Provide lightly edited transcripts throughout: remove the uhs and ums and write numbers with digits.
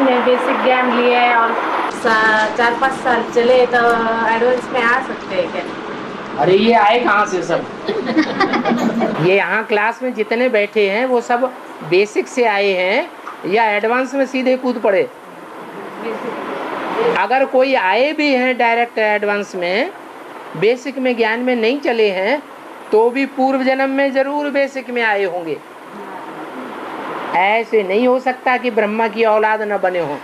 में बेसिक ज्ञान लिए और 4-5 साल चले तो एडवांस में आ सकते हैं क्या? अरे ये आए कहाँ से सब? ये यहाँ क्लास में जितने बैठे हैं वो सब बेसिक से आए हैं या एडवांस में सीधे कूद पड़े? अगर कोई आए भी हैं डायरेक्ट एडवांस में, बेसिक में ज्ञान में नहीं चले हैं, तो भी पूर्व जन्म में जरूर बेसिक में आए होंगे। ऐसे नहीं हो सकता कि ब्रह्मा की औलाद न बने हो।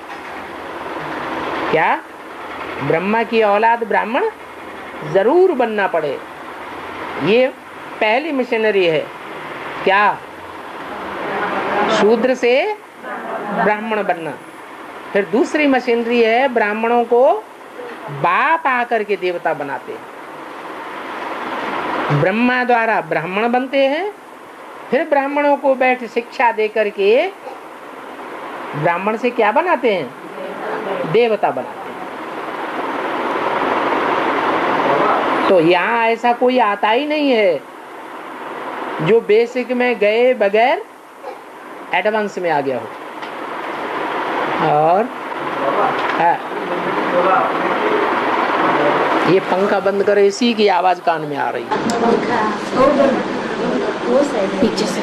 क्या ब्रह्मा की औलाद ब्राह्मण जरूर बनना पड़े? ये पहली मिशनरी है। क्या? शूद्र से ब्राह्मण बनना। फिर दूसरी मशीनरी है, ब्राह्मणों को बाप आकर के देवता बनाते हैं। ब्रह्मा द्वारा ब्राह्मण बनते हैं, फिर ब्राह्मणों को बैठ शिक्षा दे करके ब्राह्मण से क्या बनाते हैं? देवता बनाते हैं। तो यहाँ ऐसा कोई आता ही नहीं है जो बेसिक में गए बगैर एडवांस में आ गया हो। और ये पंखा बंद करो, इसी की आवाज कान में आ रही है। पीछे से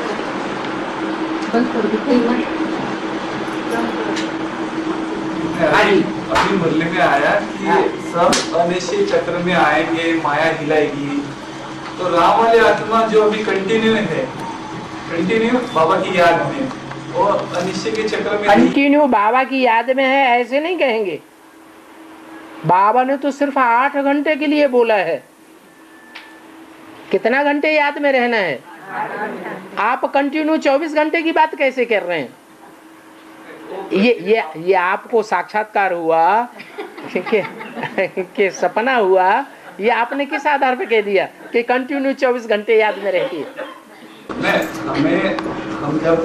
अभी मुरली में आया कि सब अनिश्चित चक्र में आएंगे, माया हिलाएगी। तो राम वाली आत्मा जो अभी कंटिन्यू बाबा की याद में, वो अनिश्चित के चक्र में कंटिन्यू बाबा की याद में है ऐसे नहीं कहेंगे। बाबा ने तो सिर्फ 8 घंटे के लिए बोला है। कितना घंटे याद में रहना है? आप कंटिन्यू 24 घंटे की बात कैसे कर रहे हैं? ये आपको साक्षात्कार हुआ कि सपना हुआ? ये आपने किस आधार पे कह दिया कि कंटिन्यू 24 घंटे याद में रहती है? हम जब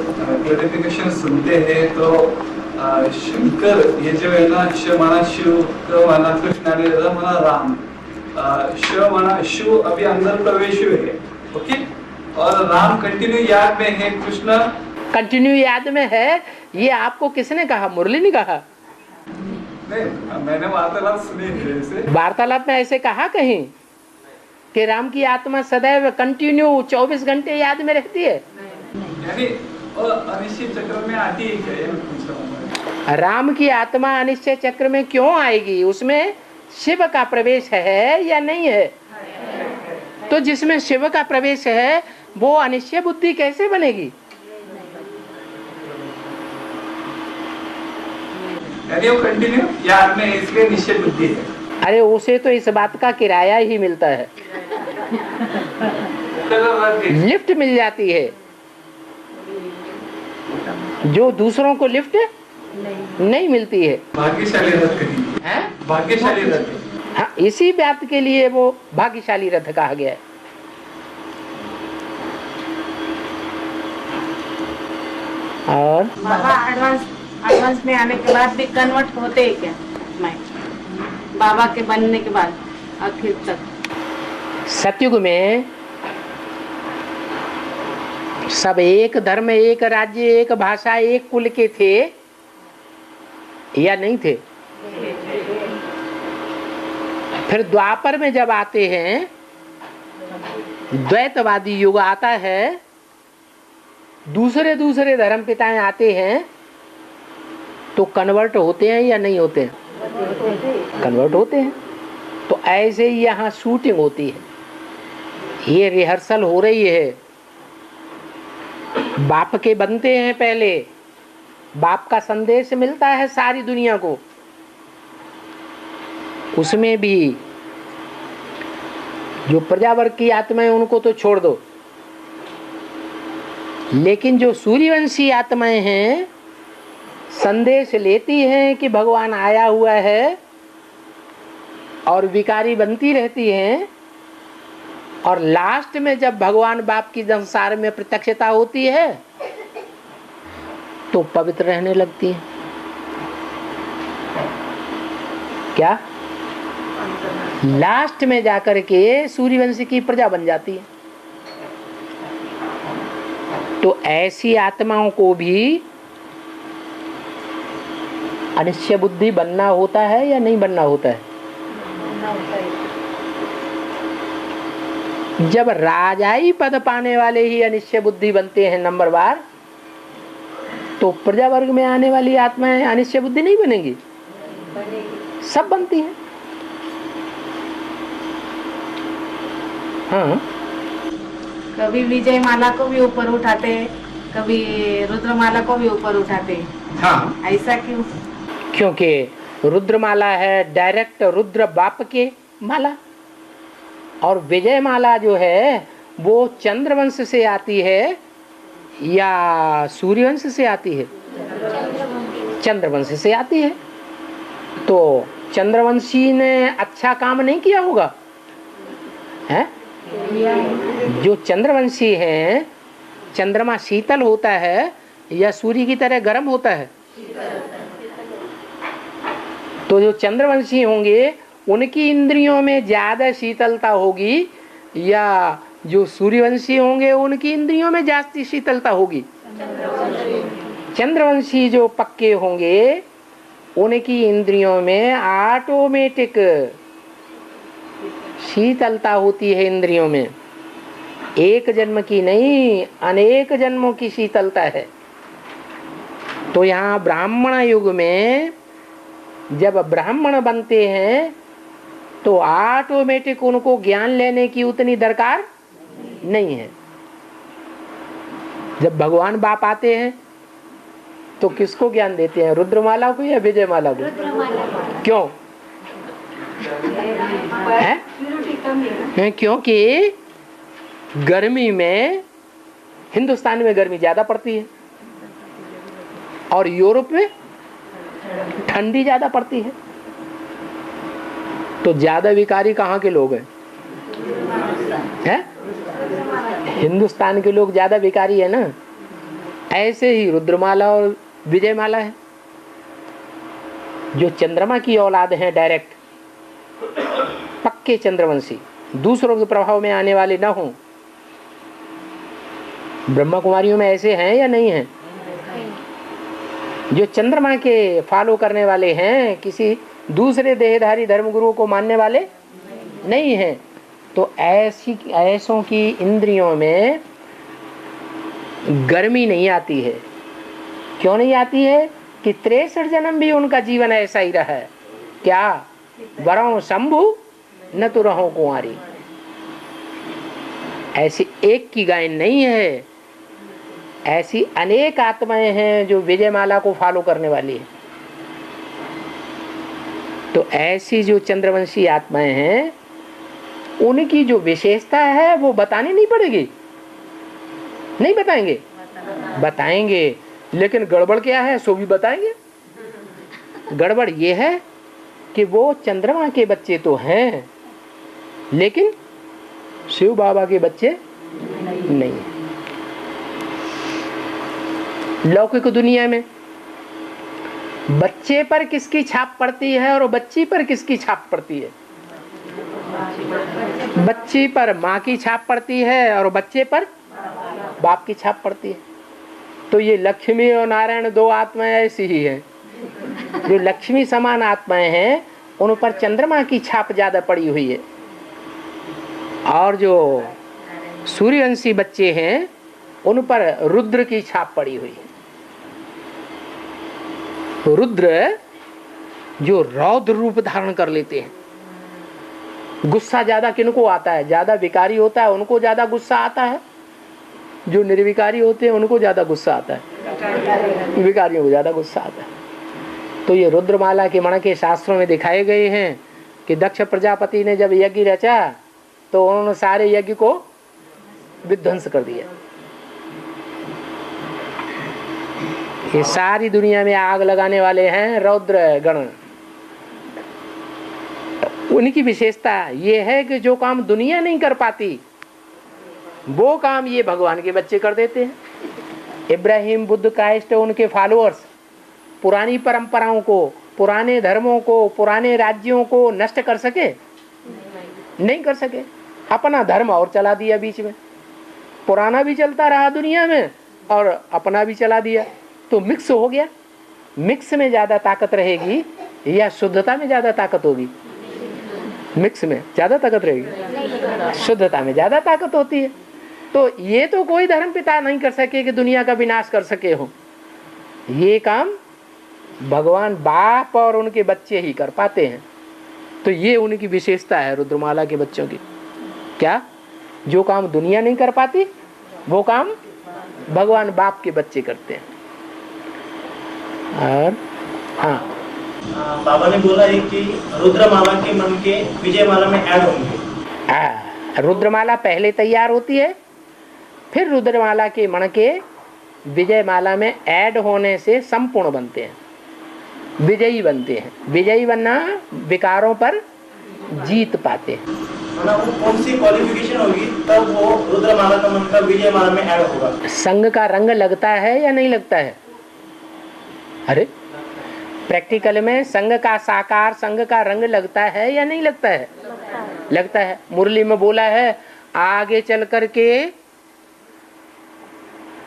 क्लैरिफिकेशन सुनते हैं तो शंकर ये जो है ना, शिव माना शिव, क माना कृष्ण, र माना राम, शिव माना शिव अभी अंदर प्रवेश हुए है, ओके। और राम कंटिन्यू याद में है, कृष्ण कंटिन्यू याद में है। ये आपको किसने कहा? मुरली ने कहा? नहीं, मैंने वार्तालाप सुनी है ऐसे। वार्तालाप में ऐसे कहा कहीं कि राम की आत्मा सदैव कंटिन्यू 24 घंटे याद में रहती है? यानी अनिश्चित चक्र में आती है क्या, ये मैं पूछ रहा हूँ। राम की आत्मा अनिश्चय चक्र में क्यों आएगी? उसमें शिव का प्रवेश है या नहीं है? तो जिसमें शिव का प्रवेश है वो अनिश्चय बुद्धि कैसे बनेगी? यानी वो कंटिन्यू याद में, इसलिए निश्चय बुद्धि है। अरे उसे तो इस बात का किराया ही मिलता है, लिफ्ट मिल जाती है। जो दूसरों को लिफ्ट नहीं मिलती है। भाग्यशाली रथ है, भाग्यशाली रथ। हाँ, इसी बात के लिए वो भाग्यशाली रथ कहा गया है। और बाबा एडवांस में आने के बाद भी कन्वर्ट होते हैं क्या माइंड बाबा के बनने के बाद आखिर तक? सतयुग में सब एक धर्म, एक राज्य, एक भाषा, एक कुल के थे या नहीं थे? फिर द्वापर में जब आते हैं, द्वैतवादी युग आता है, दूसरे दूसरे धर्म पिताएं आते हैं, तो कन्वर्ट होते हैं या नहीं होते हैं? कन्वर्ट होते हैं। तो ऐसे ही यहाँ शूटिंग होती है, ये रिहर्सल हो रही है। बाप के बनते हैं पहले, बाप का संदेश मिलता है सारी दुनिया को। उसमें भी जो प्रजावर्ग की आत्माएं उनको तो छोड़ दो, लेकिन जो सूर्यवंशी आत्माएं हैं संदेश लेती हैं कि भगवान आया हुआ है और विकारी बनती रहती हैं, और लास्ट में जब भगवान बाप की संसार में प्रत्यक्षता होती है तो पवित्र रहने लगती हैं। क्या? लास्ट में जाकर के सूर्यवंशी की प्रजा बन जाती है। तो ऐसी आत्माओं को भी अनिश्चय बुद्धि बनना होता है या नहीं बनना होता है? जब राजाई पद पाने वाले ही अनिश्चय बुद्धि बनते हैं नंबर बार, तो प्रजा वर्ग में आने वाली आत्माएं अनिश्चय बुद्धि नहीं बनेगी, सब बनती हैं। हाँ, कभी विजय माला को भी ऊपर उठाते, कभी रुद्रमाला को भी ऊपर उठाते। हाँ, ऐसा क्यों? क्योंकि रुद्रमाला है डायरेक्ट रुद्र बाप के माला, और विजय माला जो है वो चंद्रवंश से आती है या सूर्यवंश से आती है? चंद्रवंश से आती है। तो चंद्रवंशी ने अच्छा काम नहीं किया होगा, है? जो चंद्रवंशी हैं, चंद्रमा शीतल होता है या सूर्य की तरह गर्म होता है? तो जो चंद्रवंशी होंगे उनकी इंद्रियों में ज्यादा शीतलता होगी या जो सूर्यवंशी होंगे उनकी इंद्रियों में ज्यादा शीतलता होगी? चंद्रवंशी जो पक्के होंगे उनकी इंद्रियों में ऑटोमेटिक शीतलता होती है। इंद्रियों में एक जन्म की नहीं, अनेक जन्मों की शीतलता है। तो यहाँ ब्राह्मण युग में जब ब्राह्मण बनते हैं तो ऑटोमेटिक उनको ज्ञान लेने की उतनी दरकार नहीं है। जब भगवान बाप आते हैं तो किसको ज्ञान देते हैं, रुद्रमाला को या विजयमाला को? क्यों है? क्योंकि गर्मी में, हिंदुस्तान में गर्मी ज्यादा पड़ती है और यूरोप में ठंडी ज्यादा पड़ती है। तो ज्यादा विकारी कहाँ के लोग हैं? हिंदुस्तान के लोग ज्यादा विकारी है ना। ऐसे ही रुद्रमाला और विजयमाला है। जो चंद्रमा की औलाद हैं डायरेक्ट पक्के चंद्रवंशी, दूसरों के प्रभाव में आने वाले ना हों। ब्रह्मा कुमारियों में ऐसे हैं या नहीं हैं? जो चंद्रमा के फॉलो करने वाले हैं, किसी दूसरे देहधारी धर्मगुरु को मानने वाले नहीं हैं। तो ऐसों की इंद्रियों में गर्मी नहीं आती है। क्यों नहीं आती है? कि 63 जन्म भी उनका जीवन ऐसा ही रहा है। क्या वरों शंभु न तो रहो कुंवारी। ऐसी एक की गाय नहीं है, ऐसी अनेक आत्माएं हैं जो विजयमाला को फॉलो करने वाली है। तो ऐसी जो चंद्रवंशी आत्माएं हैं उनकी जो विशेषता है वो बतानी नहीं पड़ेगी। नहीं बताएंगे? बताएंगे, लेकिन गड़बड़ क्या है सो भी बताएंगे। गड़बड़ ये है कि वो चंद्रमा के बच्चे तो हैं लेकिन शिव बाबा के बच्चे नहीं हैं। लौकिक दुनिया में बच्चे पर किसकी छाप पड़ती है और बच्ची पर किसकी छाप पड़ती है? बच्ची पर माँ की छाप पड़ती है और बच्चे पर बाप की छाप पड़ती है। तो ये लक्ष्मी और नारायण दो आत्माएं ऐसी ही हैं। जो लक्ष्मी समान आत्माएं हैं उन पर चंद्रमा की छाप ज्यादा पड़ी हुई है, और जो सूर्यवंशी बच्चे हैं उन पर रुद्र की छाप पड़ी हुई है। रुद्र जो रौद्र रूप धारण कर लेते हैं। गुस्सा ज्यादा किनको आता है? ज्यादा विकारी होता है उनको ज्यादा गुस्सा आता है, जो निर्विकारी होते हैं उनको ज्यादा गुस्सा आता है, विकारियों को ज्यादा गुस्सा आता है। तो ये रुद्रमाला के मण के शास्त्रों में दिखाए गए हैं कि दक्ष प्रजापति ने जब यज्ञ रचा तो उन्होंने सारे यज्ञ को विध्वंस कर दिया। ये सारी दुनिया में आग लगाने वाले हैं रौद्र गण। उनकी विशेषता ये है कि जो काम दुनिया नहीं कर पाती वो काम ये भगवान के बच्चे कर देते हैं। इब्राहिम, बुद्ध, क्राइस्ट, उनके फॉलोअर्स पुरानी परंपराओं को, पुराने धर्मों को, पुराने राज्यों को नष्ट कर सके? नहीं कर सके। अपना धर्म और चला दिया बीच में, पुराना भी चलता रहा दुनिया में और अपना भी चला दिया, तो मिक्स हो गया। मिक्स में ज्यादा ताकत रहेगी या शुद्धता में ज्यादा ताकत होगी? मिक्स में ज्यादा ताकत रहेगी, शुद्धता में ज्यादा ताकत होती है। तो ये तो कोई धर्म पिता नहीं कर सके कि दुनिया का विनाश कर सके हो, ये काम भगवान बाप और उनके बच्चे ही कर पाते हैं। तो ये उनकी विशेषता है रुद्रमाला के बच्चों की। क्या? जो काम दुनिया नहीं कर पाती वो काम भगवान बाप के बच्चे करते हैं। और हाँ, बाबा ने बोला है कि रुद्रमाला के मन के विजयमाला में ऐड होंगे। रुद्रमाला पहले तैयार होती है, फिर रुद्रमाला के मण के विजयमाला में ऐड होने से संपूर्ण बनते हैं, विजयी बनते हैं। विजयी बनना विकारों पर जीत पाते हैं। वो कौन सी क्वालिफिकेशन होगी तब वो रुद्रमाला का मन का विजयमाला में ऐड होगा? संघ का रंग लगता है या नहीं लगता है? अरे प्रैक्टिकल में संघ का साकार, संघ का रंग लगता है या नहीं लगता है? लगता है। मुरली में बोला है आगे चल करके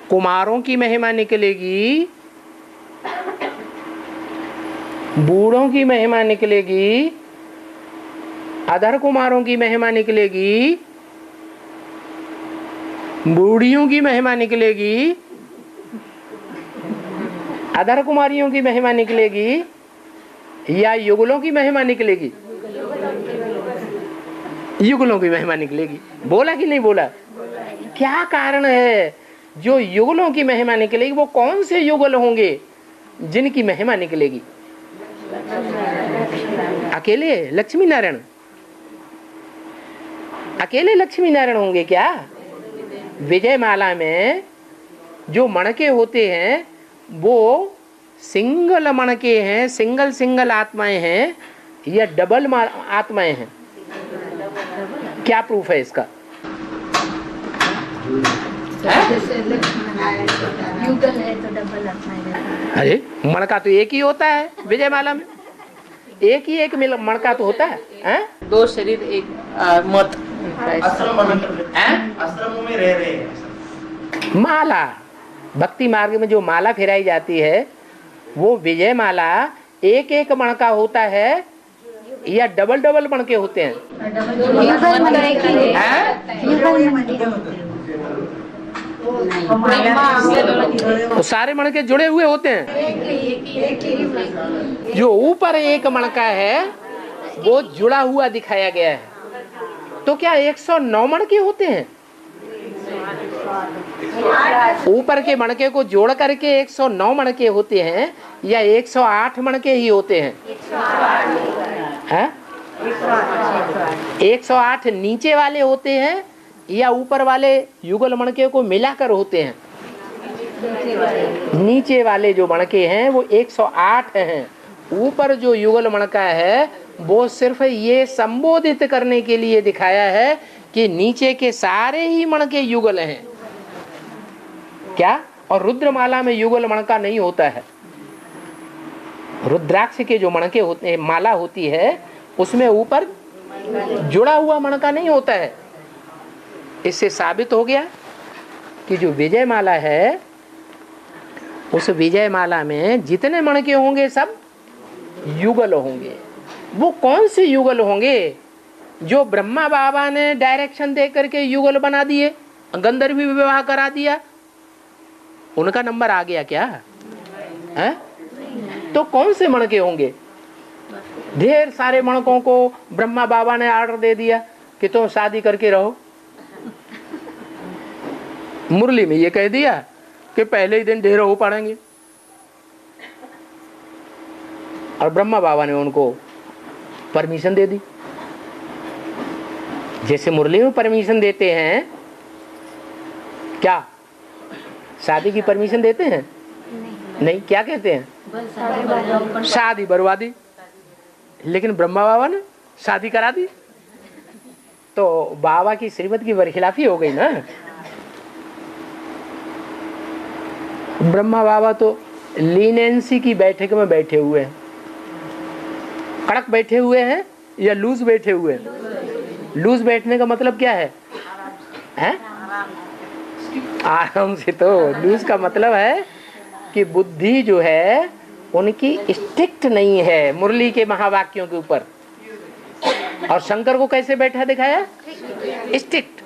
कुमारों की महिमा निकलेगी, बूढ़ों की महिमा निकलेगी, अधर कुमारों की महिमा निकलेगी, बूढ़ियों की महिमा निकलेगी, अधर कुमारियों की महिमा निकलेगी या युगलों की महिमा निकलेगी? युगलों की महिमा निकलेगी। बोला कि नहीं बोला? क्या कारण है जो युगलों की महिमा निकलेगी? वो कौन से युगल होंगे जिनकी महिमा निकलेगी? अकेले लक्ष्मी नारायण, अकेले लक्ष्मी नारायण होंगे क्या? विजयमाला में जो मणके होते हैं वो सिंगल मणके हैं, सिंगल सिंगल आत्माएं हैं या डबल आत्माएं हैं? क्या प्रूफ है इसका? युगल है तो डबल आत्माएं। अरे मणका तो एक ही होता है विजयमाला में, एक ही एक मणका तो होता है। दो शरीर एक मत आश्रमों में रह रहे हैं। माला, भक्ति मार्ग में जो माला फिराई जाती है वो विजय माला एक एक मणका होता है या डबल डबल मणके होते हैं? तो सारे मणके जुड़े हुए होते हैं। जो ऊपर एक मणका है वो जुड़ा हुआ दिखाया गया है। तो क्या 109 मणके होते हैं? ऊपर के मणके को जोड़ करके 109 मणके होते हैं या 108 मणके ही होते हैं? 108 नीचे वाले होते हैं या ऊपर वाले युगल मणके को मिलाकर होते हैं? नीचे वाले जो मणके हैं वो 108 हैं। ऊपर जो युगल मणका है वो सिर्फ ये संबोधित करने के लिए दिखाया है कि नीचे के सारे ही मणके युगल हैं। क्या? और रुद्रमाला में युगल मणका नहीं होता है। रुद्राक्ष के जो मणके होते हैं, माला होती है, उसमें ऊपर जुड़ा हुआ मणका नहीं होता है। इससे साबित हो गया कि जो विजय माला है उस विजय माला में जितने मणके होंगे सब युगल होंगे। वो कौन से युगल होंगे? जो ब्रह्मा बाबा ने डायरेक्शन दे करके युगल बना दिए, गंधर्वी विवाह करा दिया, उनका नंबर आ गया क्या है? तो कौन से मणके होंगे? ढेर सारे मणकों को ब्रह्मा बाबा ने ऑर्डर दे दिया कि तुम शादी करके रहो। मुरली में ये कह दिया कि पहले ही दिन ढेर हो पड़ेंगे, और ब्रह्मा बाबा ने उनको परमिशन दे दी। जैसे मुरली में परमिशन देते हैं, क्या शादी की परमिशन देते हैं? नहीं, क्या कहते हैं? शादी बर्बादी। लेकिन ब्रह्मा बाबा ने शादी करा दी, तो बाबा की श्रीमत की बरखिलाफी हो गई ना। ब्रह्मा बाबा तो लीनेंसी की बैठक में बैठे हुए हैं। कड़क बैठे हुए हैं या लूज बैठे हुए हैं? लूज बैठने का मतलब क्या है? आराम से। तो लूज का मतलब है कि बुद्धि जो है उनकी स्ट्रिक्ट नहीं है मुरली के महावाक्यों के ऊपर। और शंकर को कैसे बैठा दिखाया? स्ट्रिक्ट।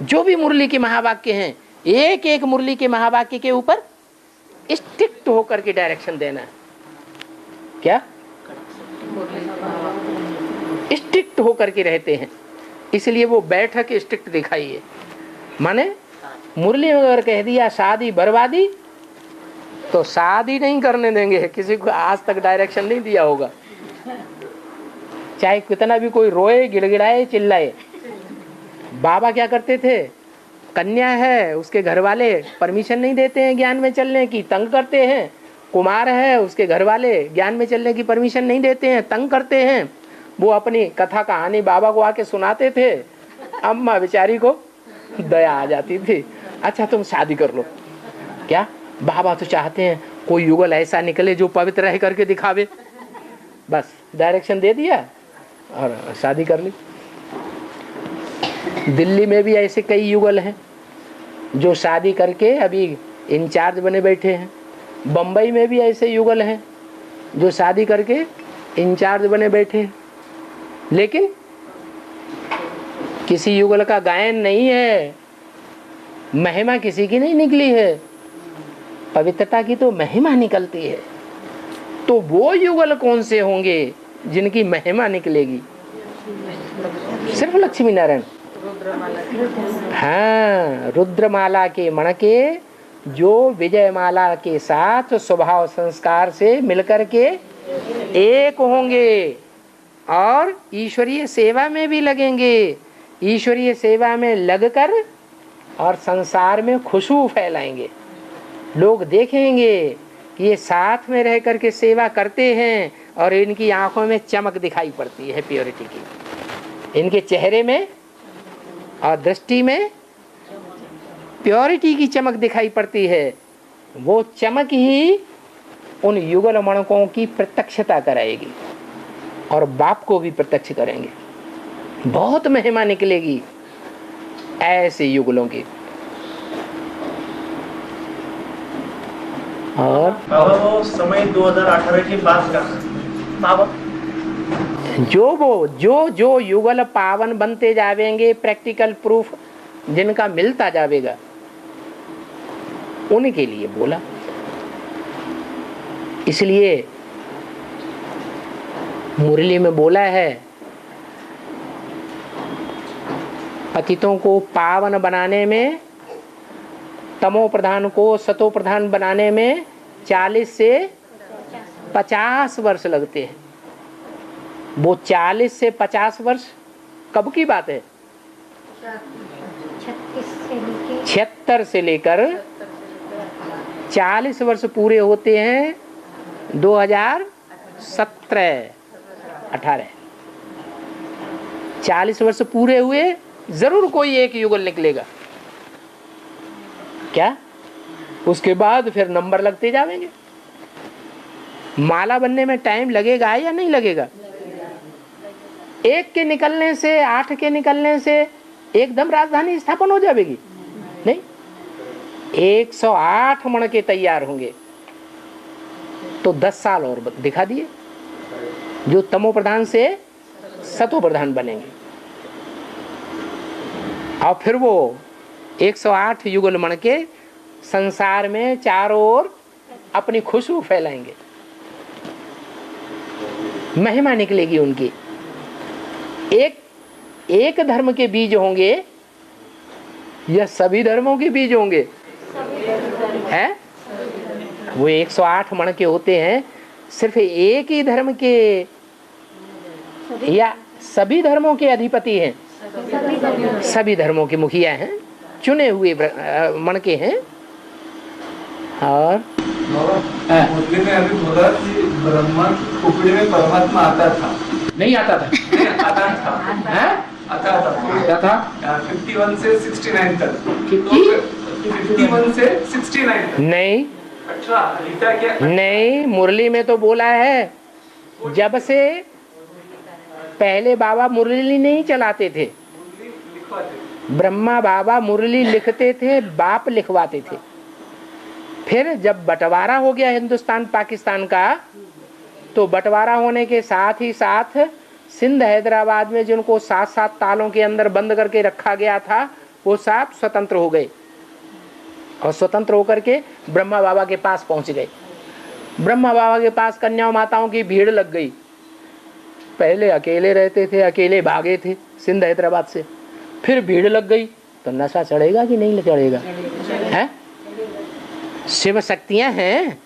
जो भी मुरली के महावाक्य हैं, एक एक मुरली के महावाक्य के ऊपर स्ट्रिक्ट होकर के डायरेक्शन देना है। क्या? स्ट्रिक्ट होकर के रहते हैं, इसलिए वो बैठक स्ट्रिक्ट दिखाई है। माने मुरली में अगर कह दिया शादी बर्बादी, तो शादी नहीं करने देंगे। किसी को आज तक डायरेक्शन नहीं दिया होगा, चाहे कितना भी कोई रोए, गिड़गिड़ाए, चिल्लाए। बाबा क्या करते थे? कन्या है, उसके घर वाले परमिशन नहीं देते हैं ज्ञान में चलने की, तंग करते हैं। कुमार है, उसके घर वाले ज्ञान में चलने की परमिशन नहीं देते हैं, तंग करते हैं। वो अपनी कथा कहानी बाबा को आके सुनाते थे। अम्मा बेचारी को दया आ जाती थी, अच्छा तुम शादी कर लो। क्या? बाबा तो चाहते हैं कोई युगल ऐसा निकले जो पवित्र रह करके दिखावे। बस डायरेक्शन दे दिया और शादी कर ली। दिल्ली में भी ऐसे कई युगल हैं जो शादी करके अभी इंचार्ज बने बैठे हैं। बम्बई में भी ऐसे युगल हैं जो शादी करके इंचार्ज बने बैठे हैं। लेकिन किसी युगल का गायन नहीं है, महिमा किसी की नहीं निकली है, पवित्रता की तो महिमा निकलती है। तो वो युगल कौन से होंगे जिनकी महिमा निकलेगी? सिर्फ लक्ष्मी नारायण। हाँ, रुद्रमाला के मणके जो विजयमाला के साथ स्वभाव संस्कार से मिलकर के एक होंगे और ईश्वरीय सेवा में भी लगेंगे। ईश्वरीय सेवा में लगकर और संसार में खुशबू फैलाएंगे। लोग देखेंगे कि ये साथ में रह करके सेवा करते हैं और इनकी आंखों में चमक दिखाई पड़ती है प्योरिटी की। इनके चेहरे में और दृष्टि में प्योरिटी की चमक दिखाई पड़ती है। वो चमक ही उन युगल मणकों की प्रत्यक्षता कराएगी और बाप को भी प्रत्यक्ष करेंगे। बहुत महिमा निकलेगी ऐसे युगलों की। और बाबा वो समय 2018 की बात कर बाबा, जो युगल पावन बनते जावेंगे, प्रैक्टिकल प्रूफ जिनका मिलता जावेगा, उनके लिए बोला। इसलिए मुरली में बोला है, पतितों को पावन बनाने में, तमो प्रधान को सतो प्रधान बनाने में 40 से 50 वर्ष लगते हैं। वो 40 से 50 वर्ष कब की बात है? 76 से लेकर 40 वर्ष पूरे होते हैं 2017-18। 40 वर्ष पूरे हुए, जरूर कोई एक युगल निकलेगा। क्या? उसके बाद फिर नंबर लगते जाएंगे। माला बनने में टाइम लगेगा या नहीं लगेगा? एक के निकलने से, 8 के निकलने से एकदम राजधानी स्थापन हो जाएगी? नहीं, 108 मण के तैयार होंगे तो 10 साल और दिखा दिए, जो तमो प्रधान से सतो प्रधान बनेंगे। और फिर वो 108 युगल मण के संसार में चारों ओर अपनी खुशबू फैलाएंगे। महिमा निकलेगी उनकी। एक धर्म के बीज होंगे या सभी धर्मों के बीज होंगे? हैं? वो 108 मण के होते हैं, सिर्फ एक ही धर्म के या सभी धर्मों के अधिपति हैं? सभी धर्मों के मुखिया हैं, चुने हुए मण के हैं। और मुरली में अभी बोला कि ब्रह्मा की खोपड़ी में परमात्मा आता था। नहीं आता था? आता था। आता था 51 से 69 तक। 51 से 69 तक। नहीं, अच्छा, गीता क्या? नहीं, मुरली में तो बोला है जब से पहले बाबा मुरली नहीं चलाते थे, ब्रह्मा बाबा मुरली लिखते थे, बाप लिखवाते थे। फिर जब बंटवारा हो गया हिंदुस्तान पाकिस्तान का, तो बंटवारा होने के साथ ही साथ सिंध हैदराबाद में जिनको 7-7 तालों के अंदर बंद करके रखा गया था, वो सब स्वतंत्र हो गए और स्वतंत्र होकर के ब्रह्मा बाबा के पास पहुंच गए। ब्रह्मा बाबा के पास कन्या माताओं की भीड़ लग गई। पहले अकेले रहते थे, अकेले भागे थे सिंध हैदराबाद से, फिर भीड़ लग गई तो नशा चढ़ेगा कि नहीं चढ़ेगा? है शिव शक्तियां हैं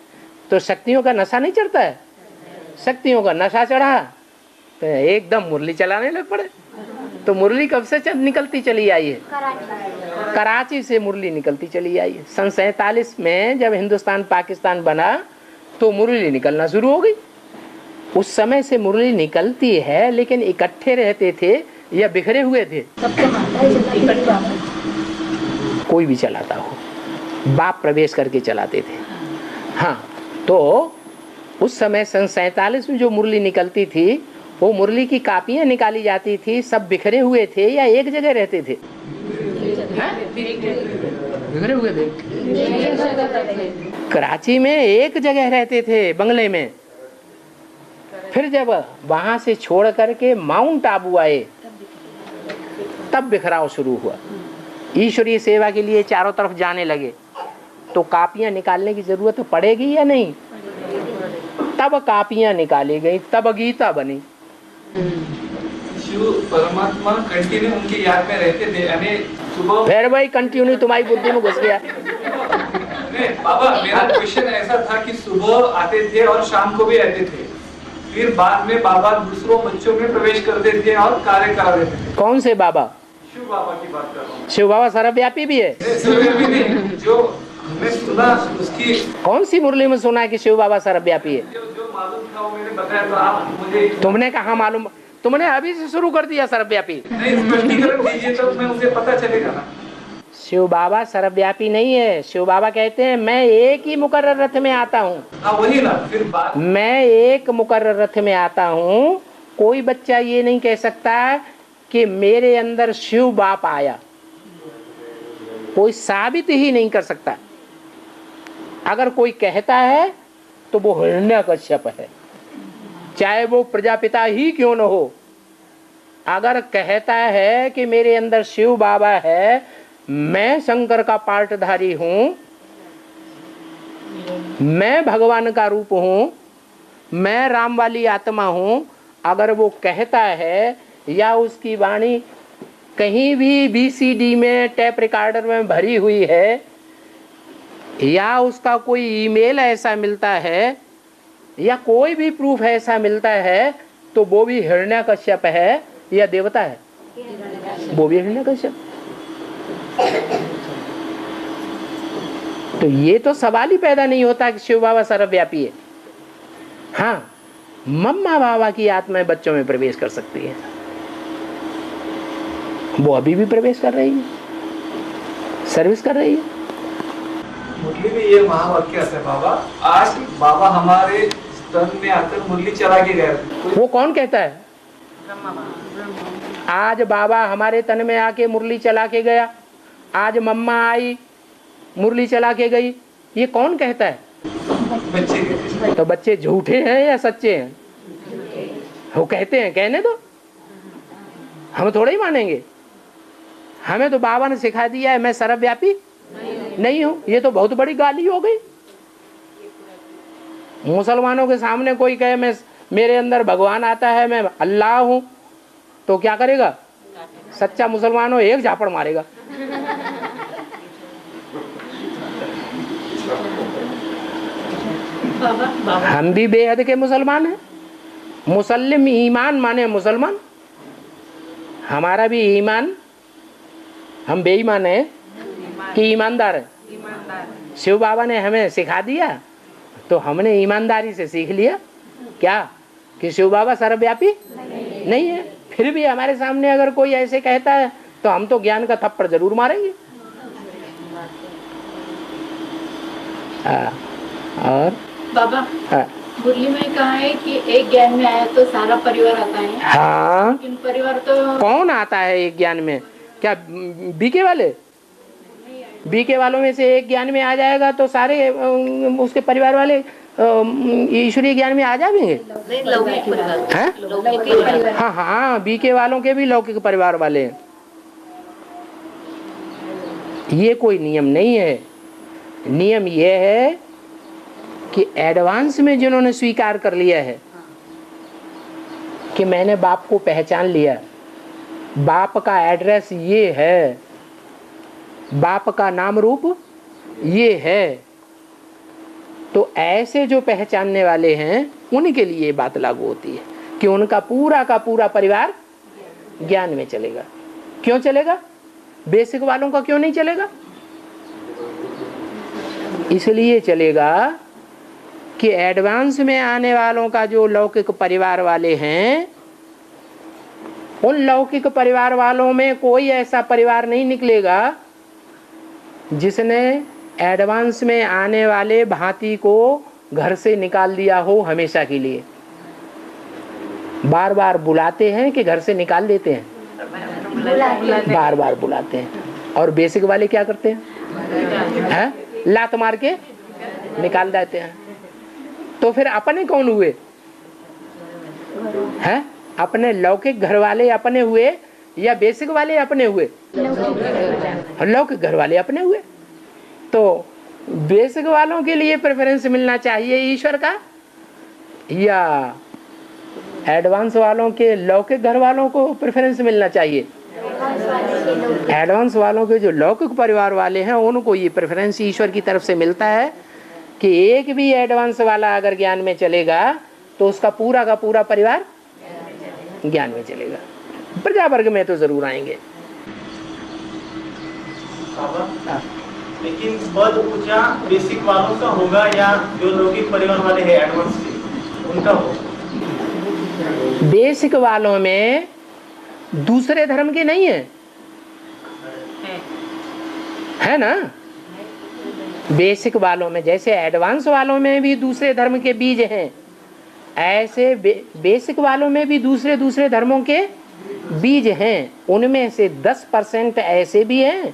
तो शक्तियों का नशा नहीं चढ़ता है। शक्तियों का नशा चढ़ा तो एकदम मुरली चलाने लग पड़े। तो मुरली कब से निकलती चली आई है? कराची से मुरली निकलती चली आई है। सन 47 में जब हिंदुस्तान पाकिस्तान बना तो मुरली निकलना शुरू हो गई। उस समय से मुरली निकलती है, लेकिन इकट्ठे रहते थे या बिखरे हुए थे? कोई भी चलाता हो, बाप प्रवेश करके चलाते थे। हाँ, तो उस समय सन 47 में जो मुरली निकलती थी, वो मुरली की कापियां निकाली जाती थी। सब बिखरे हुए थे या एक जगह रहते थे? बिखरे हुए थे। कराची में एक जगह रहते थे, बंगले में। फिर जब वहां से छोड़ करके माउंट आबू आए, तब बिखराव शुरू हुआ। ईश्वरीय सेवा के लिए चारों तरफ जाने लगे, तो कापियां निकालने की जरूरत पड़ेगी या नहीं? तब कापियां निकाली गई, तब गीता बनी। शिव परमात्मा कंटिन्यू उनकी याद में रहते थे, यानी सुबह। फिर भाई कंटिन्यू तुम्हारी बुद्धि में घुस गया। नहीं बाबा, मेरा क्वेश्चन ऐसा था कि सुबह आते थे और शाम को भी आते थे, फिर बाद में बाबा दूसरों बच्चों में प्रवेश करते थे और कार्य करा देते थे। कौन से बाबा? शिव बाबा की बात कर रहा हूँ। शिव बाबा सर्वव्यापी भी है। सर्वव्यापी नहीं, जो हमने सुना उसकी। कौन सी मुरली में सुना है कि शिव बाबा सर्वव्यापी है? जो मालूम था वो मैंने बताया, तो आप मुझे। तुमने कहा मालूम? तुमने अभी से शुरू कर दिया सर्वव्यापी। नहीं, स्पष्टीकरण दीजिए तो मैं उसे पता चलेगा ना। शिव बाबा सर्वव्यापी नहीं है। शिव बाबा कहते हैं मैं एक ही मुकर्रर रथ में आता हूँ। हाँ वही ना, फिर बात। मैं एक मुकर्रर रथ में आता हूँ। कोई बच्चा ये नहीं कह सकता कि मेरे अंदर शिव बाप आया। कोई साबित ही नहीं कर सकता। अगर कोई कहता है तो वो हिरण्यकश्यप है, चाहे वो प्रजापिता ही क्यों न हो। अगर कहता है कि मेरे अंदर शिव बाबा है, मैं शंकर का पार्टधारी हूं, मैं भगवान का रूप हूं, मैं राम वाली आत्मा हूं, अगर वो कहता है या उसकी वाणी कहीं भी VCD में टेप रिकॉर्डर में भरी हुई है, या उसका कोई ईमेल ऐसा मिलता है, या कोई भी प्रूफ ऐसा मिलता है, तो वो भी हिरण्यकश्यप है या देवता है? वो भी हिरण्यकश्यप। तो ये तो सवाल ही पैदा नहीं होता कि शिव बाबा सर्वव्यापी है। हाँ, मम्मा बाबा की आत्माएं बच्चों में प्रवेश कर सकती है। वो अभी भी प्रवेश कर रही है, सर्विस कर रही है। मुरली में ये महावाक्य है बाबा, आज बाबा हमारे स्तन में आकर मुरली चला के गए। वो कौन कहता है? आज बाबा हमारे तन में आके मुरली चला के गया, आज मम्मा आई मुरली चला के गई, ये कौन कहता है? बच्चे। तो बच्चे झूठे हैं या सच्चे हैं? वो कहते हैं, कहने दो, हम थोड़ा ही मानेंगे। हमें तो बाबा ने सिखा दिया है मैं सर्वव्यापी नहीं हूं। ये तो बहुत बड़ी गाली हो गई। मुसलमानों के सामने कोई कहे मैं मेरे अंदर भगवान आता है, मैं अल्लाह हूं, तो क्या करेगा? सच्चा मुसलमान हो एक झापड़ मारेगा। हम भी बेहद के मुसलमान हैं। मुसल्लिम ईमान माने मुसलमान, हमारा भी ईमान, हम बेईमान है कि ईमानदार है? शिव बाबा ने हमें सिखा दिया तो हमने ईमानदारी से सीख लिया क्या कि शिव बाबा सर्वव्यापी नहीं है। फिर भी हमारे सामने अगर कोई ऐसे कहता है तो हम तो ज्ञान का थप्पड़ जरूर मारेंगे। और बाबा मुरली में कहा है कि एक ज्ञान में आया तो सारा परिवार आता है। हाँ, लेकिन परिवार तो कौन आता है एक ज्ञान में? क्या बीके वाले? बीके वालों में से एक ज्ञान में आ जाएगा तो सारे उसके परिवार वाले ईश्वरीय ज्ञान में आ जाएंगे। हैं? हाँ हाँ, बीके वालों के भी लौकिक परिवार वाले हैं। ये कोई नियम नहीं है। नियम ये है कि एडवांस में जिन्होंने स्वीकार कर लिया है कि मैंने बाप को पहचान लिया, बाप का एड्रेस ये है, बाप का नाम रूप ये है, तो ऐसे जो पहचानने वाले हैं उनके लिए ये बात लागू होती है कि उनका पूरा का पूरा परिवार ज्ञान में चलेगा। क्यों चलेगा? बेसिक वालों का क्यों नहीं चलेगा? इसलिए चलेगा कि एडवांस में आने वालों का जो लौकिक परिवार वाले हैं, उन लौकिक परिवार वालों में कोई ऐसा परिवार नहीं निकलेगा जिसने एडवांस में आने वाले भांति को घर से निकाल दिया हो हमेशा के लिए। बार बार बुलाते हैं कि घर से निकाल देते हैं? बार बार बुलाते हैं। और बेसिक वाले क्या करते हैं? लात मार के निकाल देते हैं। तो फिर अपने कौन हुए? हैं? अपने लौकिक घर वाले अपने हुए या बेसिक वाले अपने हुए? लौकिक घर वाले अपने हुए। तो बेसिक वालों के लिए प्रेफरेंस मिलना चाहिए ईश्वर का, या एडवांस वालों के लौकिक घर वालों को प्रेफरेंस मिलना चाहिए? एडवांस वालों के जो लौकिक परिवार वाले हैं उनको ये प्रेफरेंस ईश्वर की तरफ से मिलता है कि एक भी एडवांस वाला अगर ज्ञान में चलेगा तो उसका पूरा का पूरा परिवार ज्ञान में चलेगा। प्रजा वर्ग में तो जरूर आएंगे। लेकिन पद ऊंचा बेसिक वालों का होगा या जो लौकिक परिवार वाले हैं एडवांस के उनका होगा? बेसिक वालों में दूसरे धर्म के नहीं है ना? बेसिक वालों में जैसे एडवांस वालों में भी दूसरे धर्म के बीज हैं, ऐसे बेसिक वालों में भी दूसरे दूसरे धर्मों के बीज हैं। उनमें से 10% ऐसे भी हैं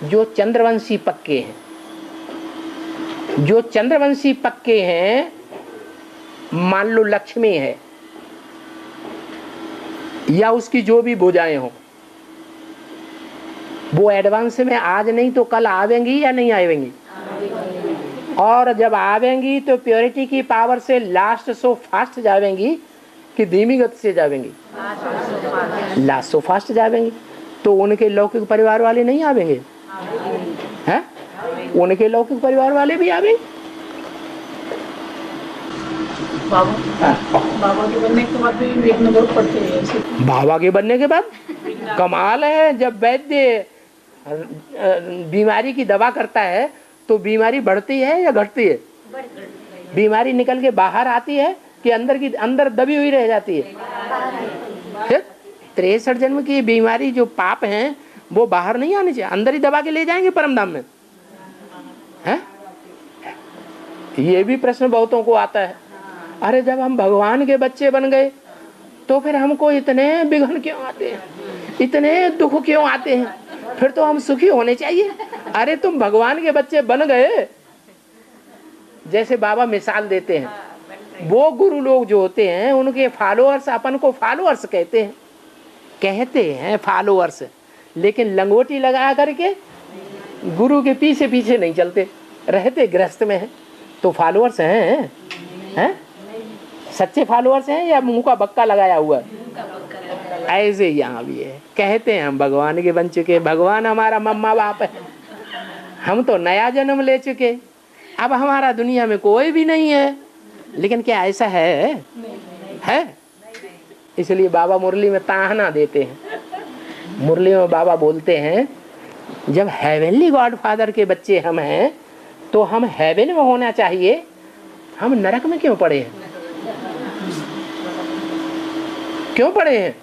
जो चंद्रवंशी पक्के हैं। जो चंद्रवंशी पक्के हैं, मान लो लक्ष्मी है या उसकी जो भी भुजाएं हो, वो एडवांस में आज नहीं तो कल आवेंगी या नहीं आवेंगी? और जब आवेंगी तो प्योरिटी की पावर से लास्ट सो फास्ट जावेंगी कि धीमी गति से जावेंगी? Last so fast जावेंगी। तो उनके लौकिक परिवार वाले नहीं आवेंगे हैं? उनके लौकिक परिवार वाले भी आवेंगे। बाबा के बनने के बाद भी देखना बहुत पड़ते हैं। बाबा के बनने के बाद कमाल है। जब वैद्य बीमारी की दवा करता है तो बीमारी बढ़ती है या घटती है? बीमारी निकल के बाहर आती है कि अंदर दबी हुई रह जाती है? फिर 63 जन्म की बीमारी जो पाप हैं वो बाहर नहीं आने चाहिए, अंदर ही दबा के ले जाएंगे परम धाम में। हैं? ये भी प्रश्न बहुतों को आता है, अरे जब हम भगवान के बच्चे बन गए तो फिर हमको इतने विघ्न क्यों आते हैं, इतने दुख क्यों आते हैं? फिर तो हम सुखी होने चाहिए। अरे तुम भगवान के बच्चे बन गए। जैसे बाबा मिसाल देते हैं, वो गुरु लोग जो होते हैं उनके फॉलोअर्स अपन को फॉलोअर्स कहते हैं फॉलोअर्स, लेकिन लंगोटी लगा करके गुरु के पीछे पीछे नहीं चलते, रहते गृहस्थ में हैं तो फॉलोअर्स हैं? सच्चे फॉलोअर्स हैं या मुंह का बक्का लगाया हुआ है? ऐसे यहाँ भी है। कहते हैं हम भगवान के बन चुके, भगवान हमारा मम्मा बाप है, हम तो नया जन्म ले चुके, अब हमारा दुनिया में कोई भी नहीं है। लेकिन क्या ऐसा है? इसलिए बाबा मुरली में ताहना देते हैं। मुरली में बाबा बोलते हैं, जब हेवनली गॉड फादर के बच्चे हम हैं तो हम हेवन में होना चाहिए, हम नरक में क्यों पड़े हैं? क्यों पड़े हैं?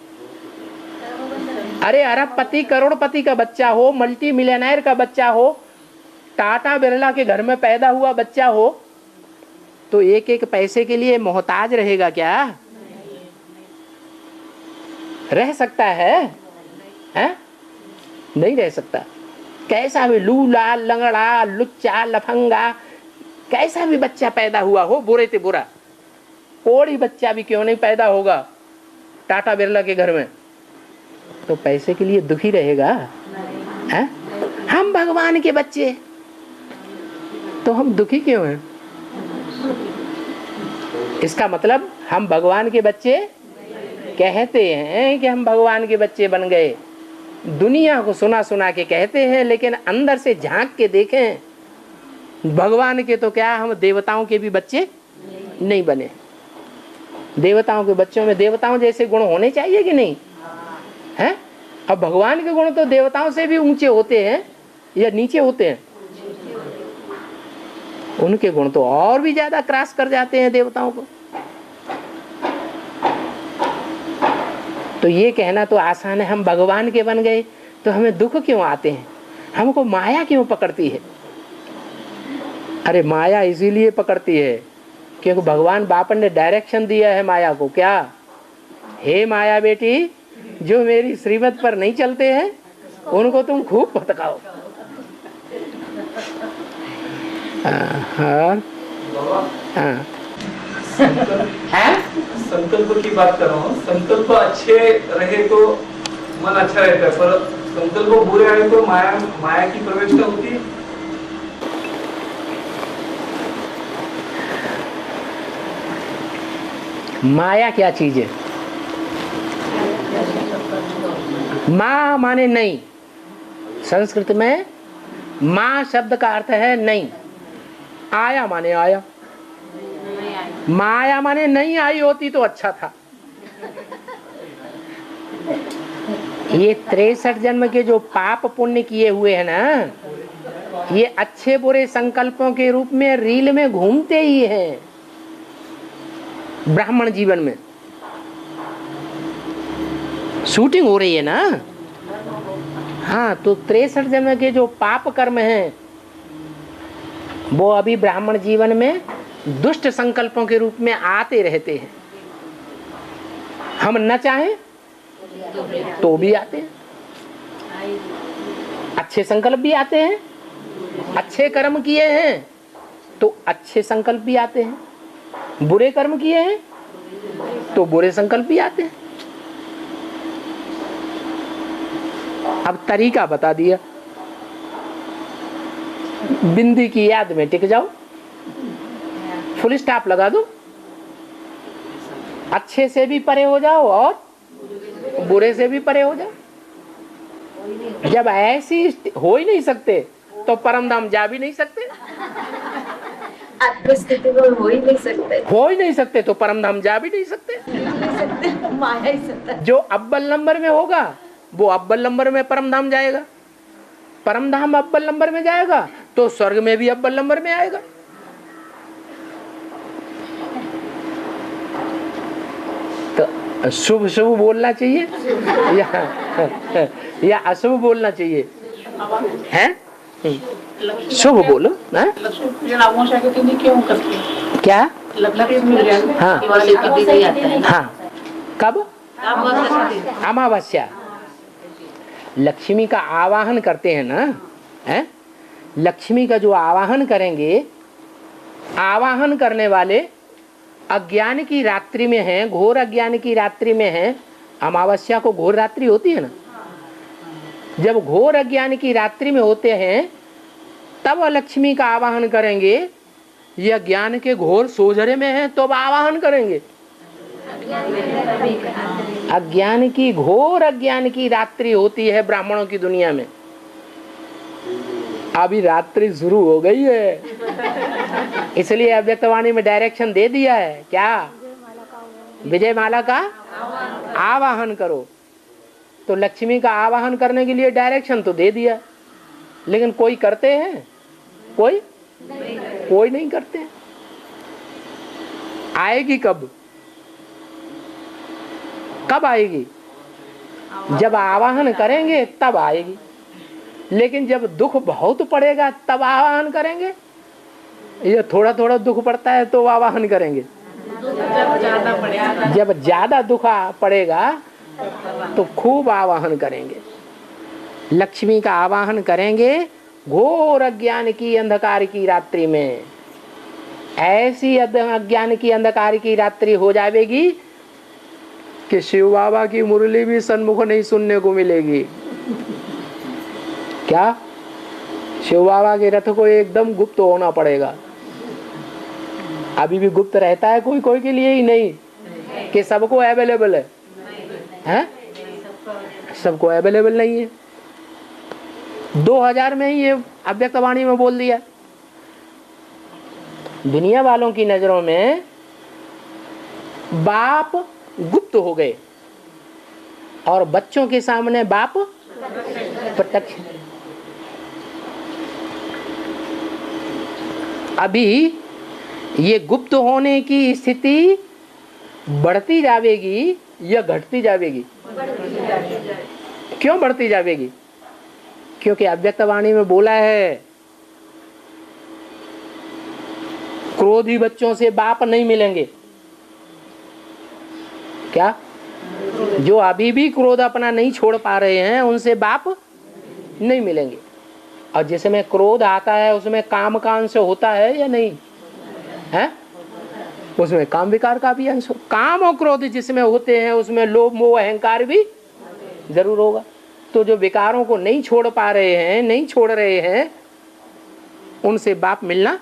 अरे अरबपति करोड़पति का बच्चा हो, मल्टी मिलियनेयर का बच्चा हो, टाटा बिरला के घर में पैदा हुआ बच्चा हो, तो एक एक पैसे के लिए मोहताज रहेगा क्या? रह सकता है? नहीं रह सकता। कैसा भी लूला लंगड़ा लुच्चा लफंगा कैसा भी बच्चा पैदा हुआ हो, बुरे से बुरा कोई बच्चा भी क्यों नहीं पैदा होगा टाटा बिरला के घर में, तो पैसे के लिए दुखी रहेगा? है? हम भगवान के बच्चे, तो हम दुखी क्यों हैं? इसका मतलब हम भगवान के बच्चे कहते हैं कि हम भगवान के बच्चे बन गए, दुनिया को सुना सुना के कहते हैं, लेकिन अंदर से झांक के देखें भगवान के तो क्या, हम देवताओं के भी बच्चे नहीं बने। देवताओं के बच्चों में देवताओं जैसे गुण होने चाहिए कि नहीं है? अब भगवान के गुण तो देवताओं से भी ऊंचे होते हैं या नीचे होते हैं? उनके गुण तो और भी ज्यादा क्रॉस कर जाते हैं देवताओं को। तो ये कहना तो आसान है, हम भगवान के बन गए तो हमें दुख क्यों आते हैं, हमको माया क्यों पकड़ती है? अरे माया इसीलिए पकड़ती है क्योंकि भगवान बापन ने डायरेक्शन दिया है माया को। क्या? हे माया बेटी, जो मेरी श्रीमत पर नहीं चलते हैं उनको तुम खूब भटकाओ। संकल्प की बात कर रहा हूँ। संकल्प अच्छे रहे तो मन अच्छा रहता है, पर संकल्प बुरे आए तो माया की प्रवेशता होती है। माया क्या चीज है? माँ माने नहीं, संस्कृत में माँ शब्द का अर्थ है नहीं। आया माने आया, माया माने नहीं आई होती तो अच्छा था। ये 63 जन्म के जो पाप पुण्य किए हुए हैं ना, ये अच्छे बुरे संकल्पों के रूप में रील में घूमते ही हैं ब्राह्मण जीवन में। शूटिंग हो रही है ना। हाँ, तो 63 जन्म के जो पाप कर्म हैं वो अभी ब्राह्मण जीवन में दुष्ट संकल्पों के रूप में आते रहते हैं। हम न चाहें तो भी आते हैं, अच्छे संकल्प भी आते हैं, अच्छे कर्म किए हैं तो अच्छे संकल्प भी आते हैं, बुरे कर्म किए हैं तो बुरे संकल्प भी आते हैं। अब तरीका बता दिया, बिंदी की याद में टिक जाओ, फुल स्टॉप लगा दो, अच्छे से भी परे हो जाओ और बुरे से भी परे हो जाओ। जब ऐसी हो ही नहीं सकते तो परम धाम जा भी नहीं सकते। आत्मस्थिति में हो ही नहीं सकते तो परम धाम जा भी नहीं सकते। माया ही सत्ता। जो अव्वल नंबर में होगा वो अव्वल नंबर में परम धाम जाएगा, परम धाम अव्वल नंबर में जाएगा तो स्वर्ग में भी अव्वल नंबर में आएगा। तो शुभ शुभ बोलना चाहिए या अशुभ बोलना चाहिए? हैं? शुभ बोलो। क्या? हाँ हाँ, कब? अमावस्या। लक्ष्मी का आवाहन करते हैं ना, है? लक्ष्मी का जो आवाहन करेंगे, आवाहन करने वाले अज्ञान की रात्रि में हैं, घोर अज्ञान की रात्रि में हैं। अमावस्या को घोर रात्रि होती है ना, जब घोर अज्ञान की रात्रि में होते हैं तब लक्ष्मी का आवाहन करेंगे। यह ज्ञान के घोर सोजरे में है तो आवाहन करेंगे। अज्ञान की घोर अज्ञान की रात्रि होती है ब्राह्मणों की दुनिया में। अभी रात्रि शुरू हो गई है, इसलिए अव्यक्तवाणी में डायरेक्शन दे दिया है। क्या? विजय माला का आवाहन करो। तो लक्ष्मी का आवाहन करने के लिए डायरेक्शन तो दे दिया, लेकिन कोई करते हैं? कोई नहीं करते। आएगी कब? कब आएगी? जब आवाहन करेंगे तब आएगी। लेकिन जब दुख बहुत पड़ेगा तब आवाहन करेंगे, ये थोड़ा थोड़ा दुख पड़ता है तो आवाहन करेंगे। जब ज्यादा दुख पड़ेगा तो खूब आवाहन करेंगे। लक्ष्मी का आवाहन करेंगे घोर अज्ञान की अंधकार की रात्रि में। ऐसी अज्ञान की अंधकार की रात्रि हो जाएगी कि शिव बाबा की मुरली भी सन्मुख नहीं सुनने को मिलेगी। क्या? शिव बाबा के रथ को एकदम गुप्त होना पड़ेगा। अभी भी गुप्त रहता है कोई कोई के लिए ही नहीं कि सबको अवेलेबल है, हैं? सबको अवेलेबल नहीं है। 2000 में ही ये अव्यक्त वाणी में बोल दिया। दुनिया वालों की नजरों में बाप गुप्त हो गए और बच्चों के सामने बाप प्रत्यक्ष। अभी ये गुप्त होने की स्थिति बढ़ती जाएगी या घटती जाएगी? क्यों बढ़ती जाएगी? क्योंकि अव्यक्त वाणी में बोला है क्रोधी बच्चों से बाप नहीं मिलेंगे। क्या? जो अभी भी क्रोध अपना नहीं छोड़ पा रहे हैं उनसे बाप नहीं मिलेंगे। और जिसमें क्रोध आता है उसमें काम का अंश होता है या नहीं है? उसमें काम विकार का भी अंश। काम और क्रोध जिसमें होते हैं उसमें लोभ मोह अहंकार भी जरूर होगा। तो जो विकारों को नहीं छोड़ पा रहे हैं, नहीं छोड़ रहे हैं, उनसे बाप मिलना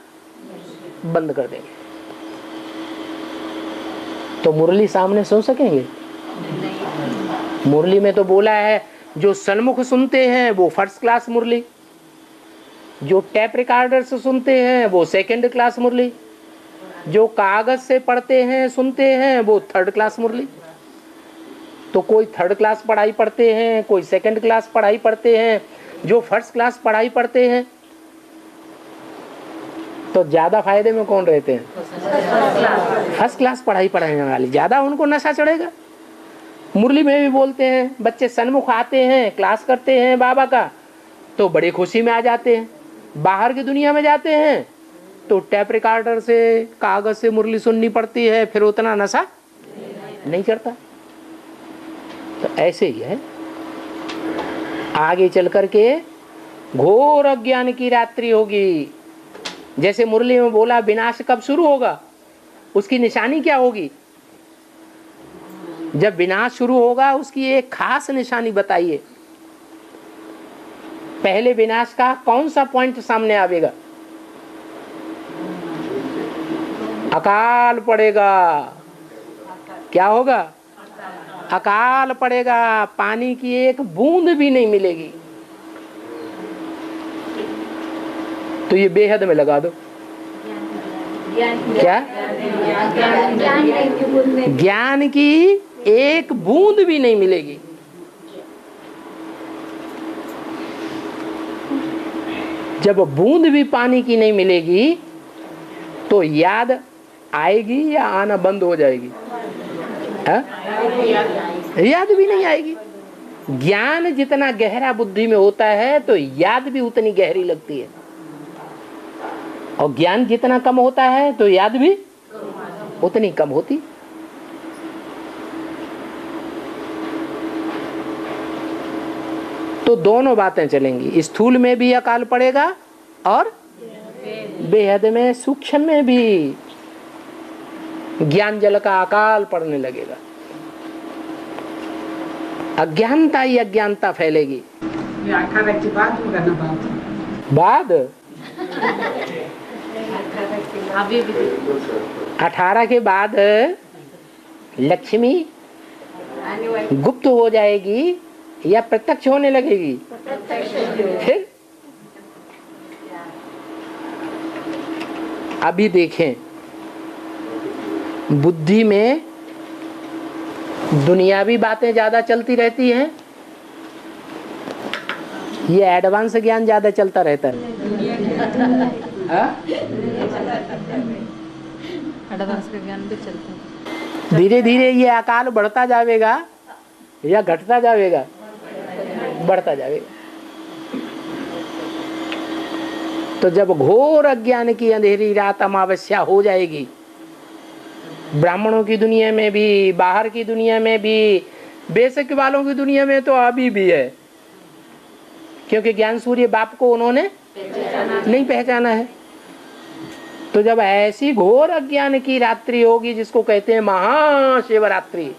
बंद कर देंगे। तो मुरली सामने सुन सकेंगे? मुरली में तो बोला है जो सन्मुख सुनते हैं वो फर्स्ट क्लास मुरली, जो टैप रिकॉर्डर से सुनते हैं वो सेकंड क्लास मुरली, जो कागज से पढ़ते हैं सुनते हैं वो थर्ड क्लास मुरली। तो कोई थर्ड क्लास पढ़ाई पढ़ते हैं, कोई सेकंड क्लास पढ़ाई पढ़ते हैं, जो फर्स्ट क्लास पढ़ाई पढ़ते हैं तो ज्यादा फायदे में कौन रहते हैं? फर्स्ट क्लास पढ़ाई पढ़ाने वाले, ज्यादा उनको नशा चढ़ेगा। मुरली में भी बोलते हैं बच्चे सन्मुख आते हैं, क्लास करते हैं बाबा का तो बड़ी खुशी में आ जाते हैं। बाहर की दुनिया में जाते हैं तो टैप रिकॉर्डर से कागज से मुरली सुननी पड़ती है, फिर उतना नशा नहीं चढ़ता। तो ऐसे ही है। आगे चल करके घोर अज्ञान की रात्रि होगी। जैसे मुरली में बोला विनाश कब शुरू होगा, उसकी निशानी क्या होगी? जब विनाश शुरू होगा उसकी एक खास निशानी बताइए। पहले विनाश का कौन सा पॉइंट सामने आवेगा? अकाल पड़ेगा। क्या होगा? अकाल पड़ेगा, पानी की एक बूंद भी नहीं मिलेगी। तो ये बेहद में लगा दो। क्या? ज्ञान की एक बूंद भी नहीं मिलेगी। जब बूंद भी पानी की नहीं मिलेगी तो याद आएगी या आना बंद हो जाएगी? याद भी नहीं आएगी। ज्ञान जितना गहरा बुद्धि में होता है तो याद भी उतनी गहरी लगती है, और ज्ञान जितना कम होता है तो याद भी उतनी कम होती। तो दोनों बातें चलेंगी, स्थूल में भी अकाल पड़ेगा और बेहद में सूक्ष्म में भी ज्ञान जल का अकाल पड़ने लगेगा। अज्ञानता ही अज्ञानता फैलेगी। ये 18 के बाद होगा ना बाद 18 के बाद लक्ष्मी गुप्त हो जाएगी या प्रत्यक्ष होने लगेगी? फिर अभी देखें, बुद्धि में दुनियावी बातें ज्यादा चलती रहती हैं, ये एडवांस ज्ञान ज्यादा चलता रहता है। एडवांस का ज्ञान भी चलता है। धीरे धीरे ये अकाल बढ़ता जाएगा या घटता जाएगा? बढ़ता जाएगा। तो जब घोर अज्ञान की अंधेरी रात अमावस्या हो जाएगी, ब्राह्मणों की दुनिया में भी, बाहर की दुनिया में भी, बेशक वालों की दुनिया में तो अभी भी है, क्योंकि ज्ञान सूर्य बाप को उन्होंने नहीं पहचाना है। तो जब ऐसी घोर अज्ञान की रात्रि होगी, जिसको कहते हैं महाशिवरात्रि,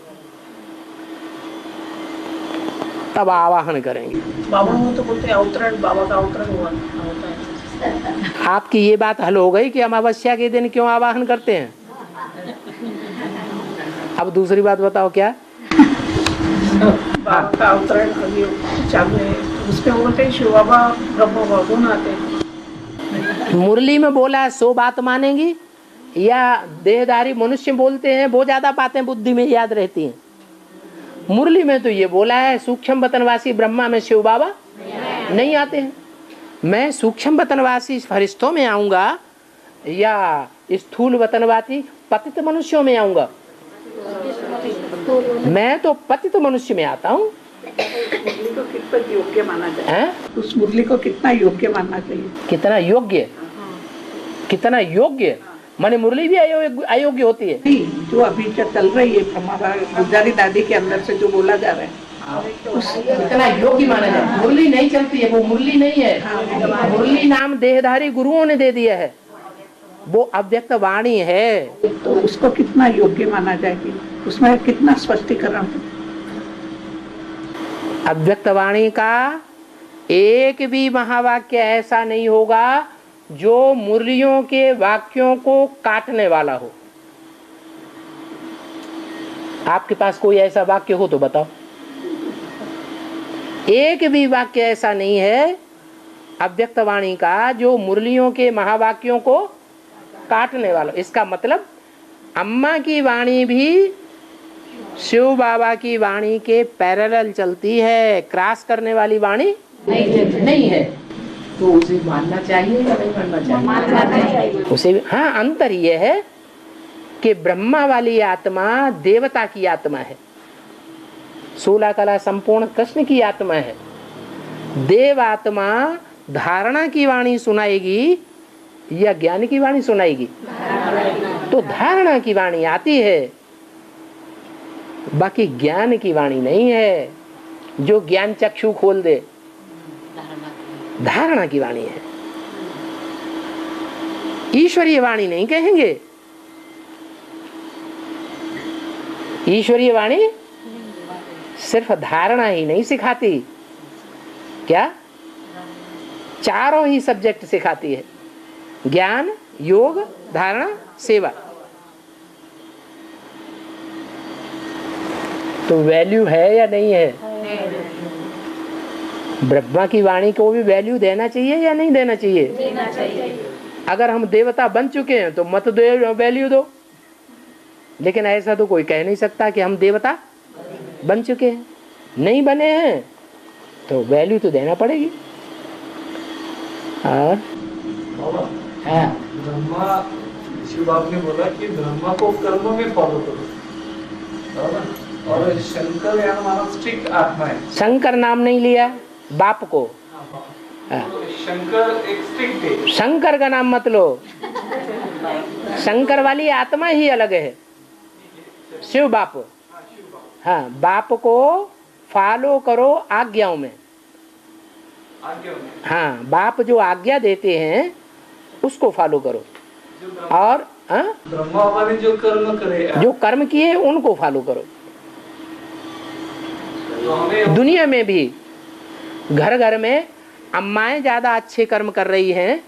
तब आवाहन करेंगे। बाबा वो तो बोलते हैं अवतरण, बाबा का अवतरण हुआ होता है। आपकी ये बात हल हो गई कि अमावस्या के दिन क्यों आवाहन करते हैं। अब दूसरी बात बताओ क्या। बाबा का अवतरण अभी चालू है, तो उसमें वो बोलते हैं शिव बाबा ब्रह्म बाबा दोनों आते हैं। मुरली में बोला सो बात मानेंगी, या देहधारी मनुष्य बोलते हैं वो ज्यादा बातें बुद्धि में याद रहती हैं। मुरली में तो ये बोला है सूक्ष्म वतनवासी ब्रह्मा में शिव बाबा नहीं आते हैं। मैं सूक्ष्म वतनवासी फरिश्तों में आऊंगा या स्थूल वतनवासी पतित मनुष्यों में आऊंगा। मैं तो पतित मनुष्य में आता हूँ। मुरली को कितना योग्य माना जाए, उस मुरली को कितना योग्य मानना चाहिए। कितना योग्य, कितना योग्य माने मुरली भी अयोग्य होती है। नहीं, जो अभी जो चल रही है हमारा गुजारी दादी के अंदर से जो बोला जा रहा है, कितना योग्य माना जाए। मुरली नहीं चलती है, वो मुरली नहीं है। मुरली नाम देहधारी गुरुओं ने दे दिया है, वो अव्यक्त वाणी है। तो उसको कितना योग्य माना जाएगी, उसमें कितना स्पष्टीकरण। अव्यक्त वाणी का एक भी महावाक्य ऐसा नहीं होगा जो मुरलियों के वाक्यों को काटने वाला हो। आपके पास कोई ऐसा वाक्य हो तो बताओ। एक भी वाक्य ऐसा नहीं है अव्यक्त वाणी का जो मुरलियों के महावाक्यों को काटने वाला। इसका मतलब अम्मा की वाणी भी शिव बाबा की वाणी के पैरेलल चलती है, क्रॉस करने वाली वाणी नहीं है। तो उसे मानना चाहिए या नहीं मानना चाहिए? उसे हाँ, अंतर यह है कि ब्रह्मा वाली आत्मा देवता की आत्मा है, 16 कला संपूर्ण कृष्ण की आत्मा है। देव आत्मा धारणा की वाणी सुनाएगी या ज्ञान की वाणी सुनाएगी? तो धारणा की वाणी आती है, बाकी ज्ञान की वाणी नहीं है जो ज्ञान चक्षु खोल दे। धारणा की वाणी है, ईश्वरीय वाणी नहीं कहेंगे। ईश्वरीय वाणी सिर्फ धारणा ही नहीं सिखाती, क्या चारों ही सब्जेक्ट सिखाती है, ज्ञान, योग, धारणा, सेवा। तो वैल्यू है या नहीं है? ब्रह्मा की वाणी को भी वैल्यू देना चाहिए या नहीं देना चाहिए? देना चाहिए। अगर हम देवता बन चुके हैं तो मत दो, वैल्यू दो। लेकिन ऐसा तो कोई कह नहीं सकता कि हम देवता बन चुके हैं। नहीं बने हैं तो वैल्यू तो देना पड़ेगी। और ब्रह्मा शिव बाप ने बोला कि ब्रह्मा को कर्म में फॉलो करो, और शंकर या हमारा स्ट्रिक्ट आत्मा है। शंकर नाम नहीं लिया बाप को। शंकर एक स्ट्रिक्ट है। शंकर का नाम मत लो, शंकर वाली आत्मा ही अलग है। शिव बाप, हाँ, बाप को फॉलो करो आज्ञाओं में। हाँ, बाप जो आज्ञा देते हैं उसको फॉलो करो। और ब्रह्मा बाबा ने जो कर्म करे, जो कर्म किए उनको फॉलो करो। दुनिया में भी घर घर में अम्माएं ज्यादा अच्छे कर्म कर रही हैं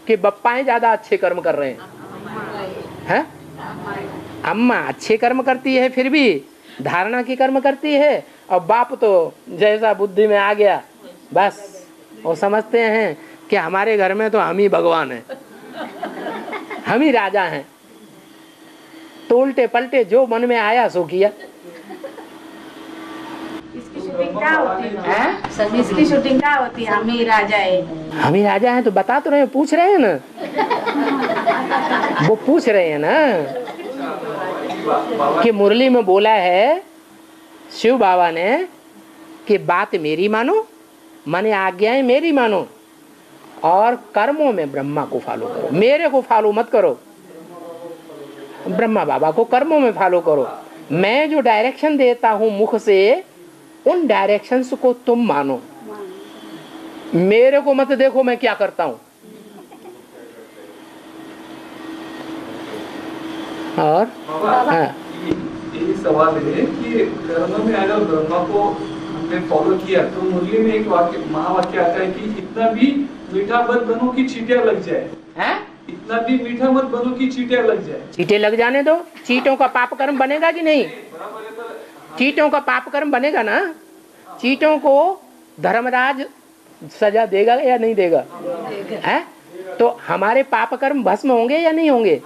कि बप्पाएं ज्यादा अच्छे कर्म कर रहे हैं? अम्मा अच्छे कर्म करती है, फिर भी धारणा की कर्म करती है, और बाप तो जैसा बुद्धि में आ गया बस वो समझते हैं कि हमारे घर में तो हम ही भगवान हैं, हम ही राजा हैं। तो उल्टे पलटे जो मन में आया सो किया। इसकी शूटिंग क्या होती है? इसकी शूटिंग क्या होती है? हम ही राजा है। हम ही राजा हैं तो बता तो रहे, पूछ रहे हैं ना, वो पूछ रहे हैं ना कि मुरली में बोला है शिव बाबा ने कि बात मेरी मानो, माने आज्ञाएं मेरी मानो, और कर्मों में ब्रह्मा को फॉलो करो, मेरे को फॉलो मत करो। ब्रह्मा बाबा को कर्मों में फॉलो करो। मैं जो डायरेक्शन देता हूं मुख से, उन डायरेक्शंस को तुम मानो। मेरे को मत देखो मैं क्या करता हूं। और हाँ, यही सवाल है कि कर्म में अगर ब्रह्मा को हमने फॉलो किया तो मुरली में एक वाक्य महावाक्य आता है कि इतना भी मीठा मत बनो कि चींटियां लग जाए। हैं? इतना भी मीठा मत बनो कि चींटियां लग जाए। चींटे लग जाने दो, चींटों का पाप कर्म बनेगा कि नहीं? चींटों का पाप कर्म बनेगा ना। चींटों को धर्मराज सजा देगा या नहीं देगा? है? तो हमारे पाप कर्म भस्म होंगे या नहीं होंगे?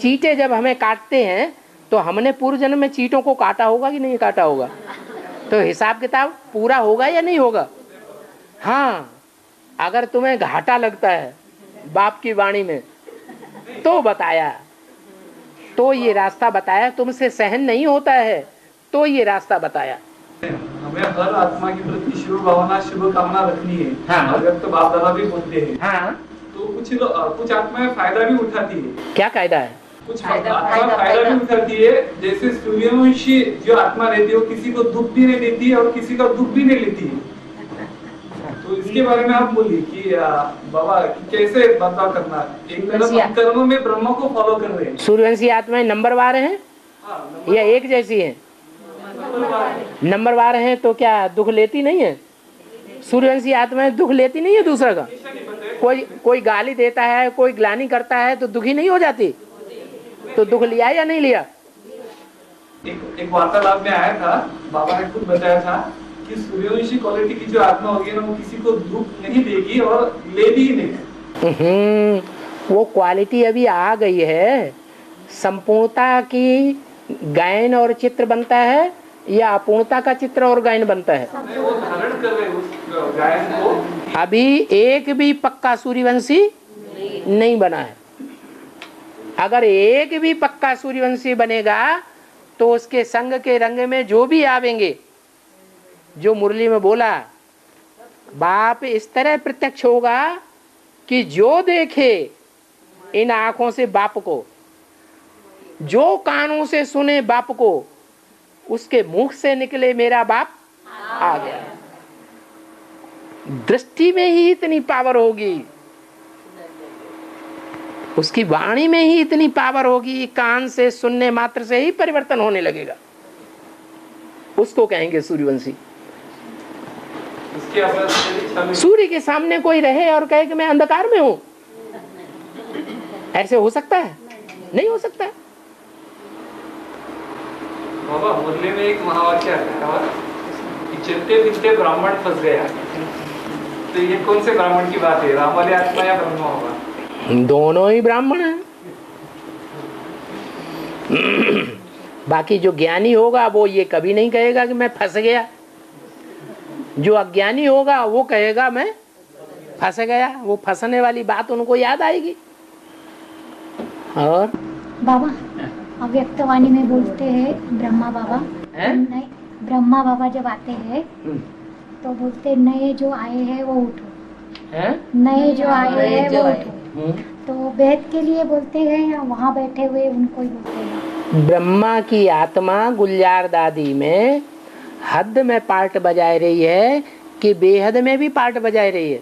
चींटे जब हमें काटते हैं तो हमने पूर्व जन्म में चींटों को काटा होगा कि नहीं काटा होगा? तो हिसाब किताब पूरा होगा या नहीं होगा? हाँ, अगर तुम्हें घाटा लगता है बाप की वाणी में तो बताया, तो ये रास्ता बताया। तुमसे सहन नहीं होता है तो ये रास्ता बताया। हमें हर आत्मा के प्रति शुभ भावना शुभ कामना रखनी है। हाँ। अगर तो बाप दादा भी बोलते हैं। हाँ, तो कुछ आत्माएं फायदा भी उठाती है। क्या कायदा है? कुछ आत्मा फायदा भी उठाती है। जैसे सूर्यवंशी जो आत्मा रहती है वो किसी को दुख भी नहीं देती है और किसी का दुख भी नहीं लेती है। तो इसके बारे में आप बोलिए कि बाबा कैसे बर्ताव करना। एक तरफ कर्म में ब्रह्मा को फॉलो कर रहे हैं। सूर्यवंशी आत्माएं नंबरवार हैं या एक जैसी हैं? नंबरवार हैं तो क्या दुख लेती नहीं है? सूर्यवंशी आत्माएं दुख लेती नहीं है दूसरा का? कोई गाली देता है, कोई ग्लानि करता है तो दुखी नहीं हो जाती? तो दुख लिया या नहीं लिया? एक वार्तालाप में आया था, बाबा ने खुद बताया था कि सूर्यवंशी क्वालिटी की जो आत्मा होगी ना वो किसी को दुख नहीं देगी और ले भी नहीं। वो क्वालिटी अभी आ गई है। संपूर्णता की गायन और चित्र बनता है या अपूर्णता का चित्र और गायन बनता है? वो धारण कर रहे उस गायन को। अभी एक भी पक्का सूर्यवंशी नहीं बना है। अगर एक भी पक्का सूर्यवंशी बनेगा तो उसके संग के रंग में जो भी आवेंगे, जो मुरली में बोला, बाप इस तरह प्रत्यक्ष होगा कि जो देखे इन आंखों से बाप को, जो कानों से सुने बाप को, उसके मुख से निकले मेरा बाप आ गया। दृष्टि में ही इतनी पावर होगी, उसकी वाणी में ही इतनी पावर होगी, कान से सुनने मात्र से ही परिवर्तन होने लगेगा। उसको कहेंगे सूर्यवंशी। सूर्य के सामने कोई रहे और कहे कि मैं अंधकार में हूं, ऐसे हो सकता है? नहीं हो सकता। बाबा मुरली में एक महावाक्य आता है कि चलते फिरते ब्राह्मण फंस गया। तो ये कौन से ब्राह्मण की बात है, राम वाले आत्मा या ब्रह्मा होगा? दोनों ही ब्राह्मण हैं। बाकी जो ज्ञानी होगा वो ये कभी नहीं कहेगा कि मैं फंस गया। जो अज्ञानी होगा वो कहेगा मैं फंस गया। वो फंसने वाली बात उनको याद आएगी। और बाबा अव्यक्तवाणी में बोलते हैं ब्रह्मा बाबा, नहीं ब्रह्मा बाबा जब आते हैं तो बोलते नए जो आए हैं वो उठो, नए जो आए हैं वो उठो। तो वेद के लिए बोलते हैं या वहाँ बैठे हुए उनको ही बोलते हैं? ब्रह्मा की आत्मा गुलजार दादी में हद में पार्ट बजाए रही है कि बेहद में भी पार्ट बजाए रही है?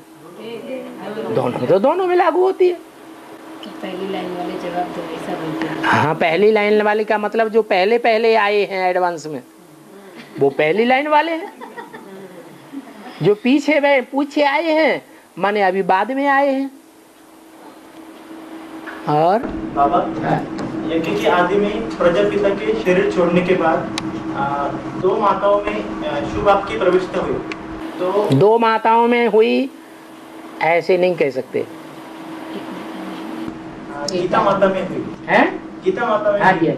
दोनों तो दोनों में लागू होती है। पहली लाइन वाले जवाब तो ऐसा बोलते हैं। हाँ, पहली लाइन वाले का मतलब जो पहले पहले आए हैं एडवांस में, वो पहली लाइन वाले हैं। जो पीछे आए हैं माने अभी बाद में आए हैं। और बाबा यज्ञ की आदि में प्रजापिता के शरीर छोड़ने के बाद दो माताओं में शुभ आपकी प्रविष्टा हुई। तो दो माताओं में हुई ऐसे नहीं कह सकते। गीता माता में हुई है? गीता माता में हुई।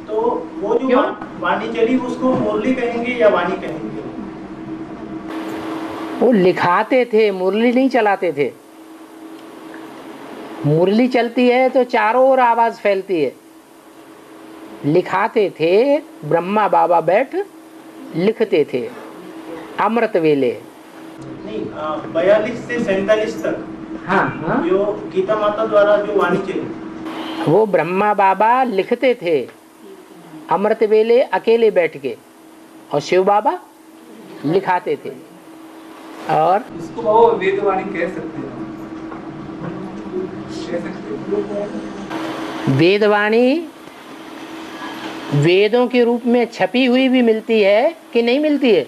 तो वो जो वाणी चली उसको मुरली कहेंगे या वाणी कहेंगे? वो लिखाते थे, मुरली नहीं चलाते थे। मुरली चलती है तो चारों ओर आवाज फैलती है। लिखाते थे, ब्रह्मा बाबा बैठ लिखते थे अमृत वेले। नहीं, 42 से 47 तक हाँ, जो गीता माता द्वारा जो वाणी चली, वो ब्रह्मा बाबा लिखते थे अमृत वेले अकेले बैठ के, और शिव बाबा लिखाते थे। और इसको वो वेदवाणी कह सकते हैं, कह सकते हैं। वेदवाणी वेदों के रूप में छपी हुई भी मिलती है कि नहीं मिलती है?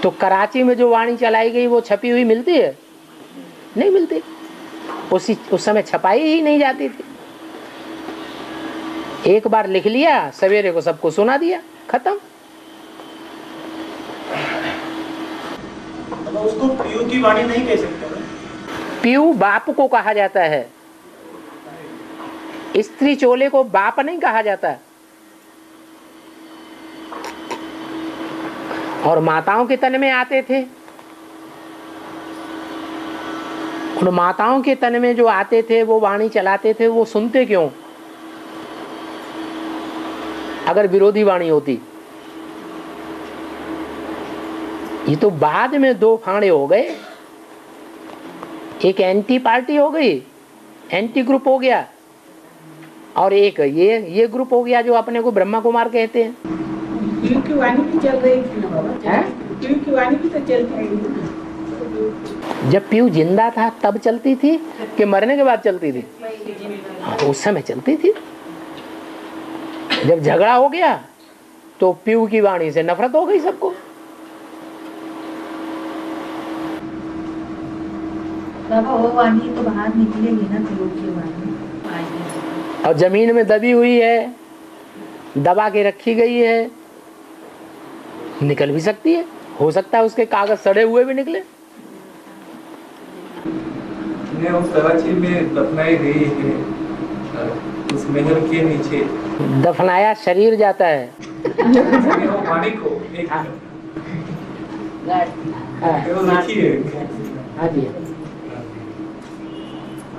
तो कराची में जो वाणी चलाई गई वो छपी हुई मिलती है? नहीं मिलती। उस समय छपाई ही नहीं जाती थी। एक बार लिख लिया, सवेरे को सबको सुना दिया, खत्म। तो उसको पीयू की वाणी नहीं कह सकते ना? पीयू बाप को कहा जाता है, स्त्री चोले को बाप नहीं कहा जाता। और माताओं के तन में आते थे, उन माताओं के तन में जो आते थे वो वाणी चलाते थे, वो सुनते क्यों? अगर विरोधी वाणी होती। ये तो बाद में दो फाड़े हो गए, एक एंटी पार्टी हो गई, एंटी ग्रुप हो गया, और एक ये ग्रुप हो गया जो अपने को ब्रह्मा कुमार कहते हैं। पीयू की वाणी भी चल रही थी ना बाबा, पीयू की वाणी भी तो चलती थी। जब पीयू जिंदा था तब चलती थी कि मरने के बाद चलती थी? हाँ, उस समय चलती थी। जब झगड़ा हो गया तो पीयू की वाणी से नफरत हो गई सबको। बाबा वो वाणी तो बाहर निकलेगी ना, पीयू की वाणी। और जमीन में दबी हुई है, दबा के रखी गई है, निकल भी सकती है। हो सकता है उसके कागज सड़े हुए भी निकले। उस कराची में दफनाई गई है, उस महल के नीचे। दफनाया शरीर जाता है। वो वाणी को एक लिखी है। हाँ जी।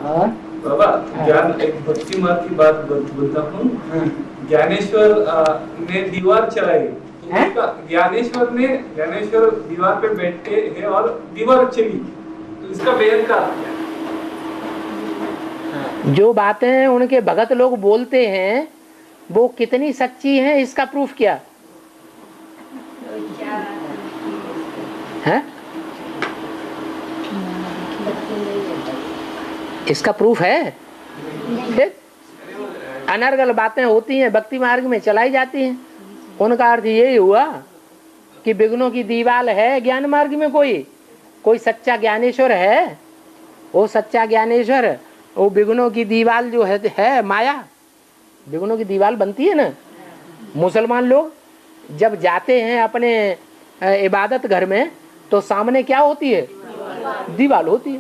और बाबा ज्ञान, एक भक्ति मार्ग की बात बोलता हूँ। ज्ञानेश्वर ने दीवार चलाई, ज्ञानेश्वर दीवार पे बैठे हैं और दीवार चली, तो इसका बेहद का जो बातें उनके भगत लोग बोलते हैं वो कितनी सच्ची हैं, इसका प्रूफ क्या है? इसका प्रूफ है? ठीक? अनर्गल बातें होती हैं, भक्ति मार्ग में चलाई जाती हैं, उनका अर्थ यही हुआ कि विघ्नों की दीवाल है ज्ञान मार्ग में। कोई सच्चा ज्ञानेश्वर है, वो सच्चा ज्ञानेश्वर, वो विघ्नों की दीवाल जो है माया, विघ्नों की दीवाल बनती है ना। मुसलमान लोग जब जाते हैं अपने इबादत घर में तो सामने क्या होती है? दीवाल होती है।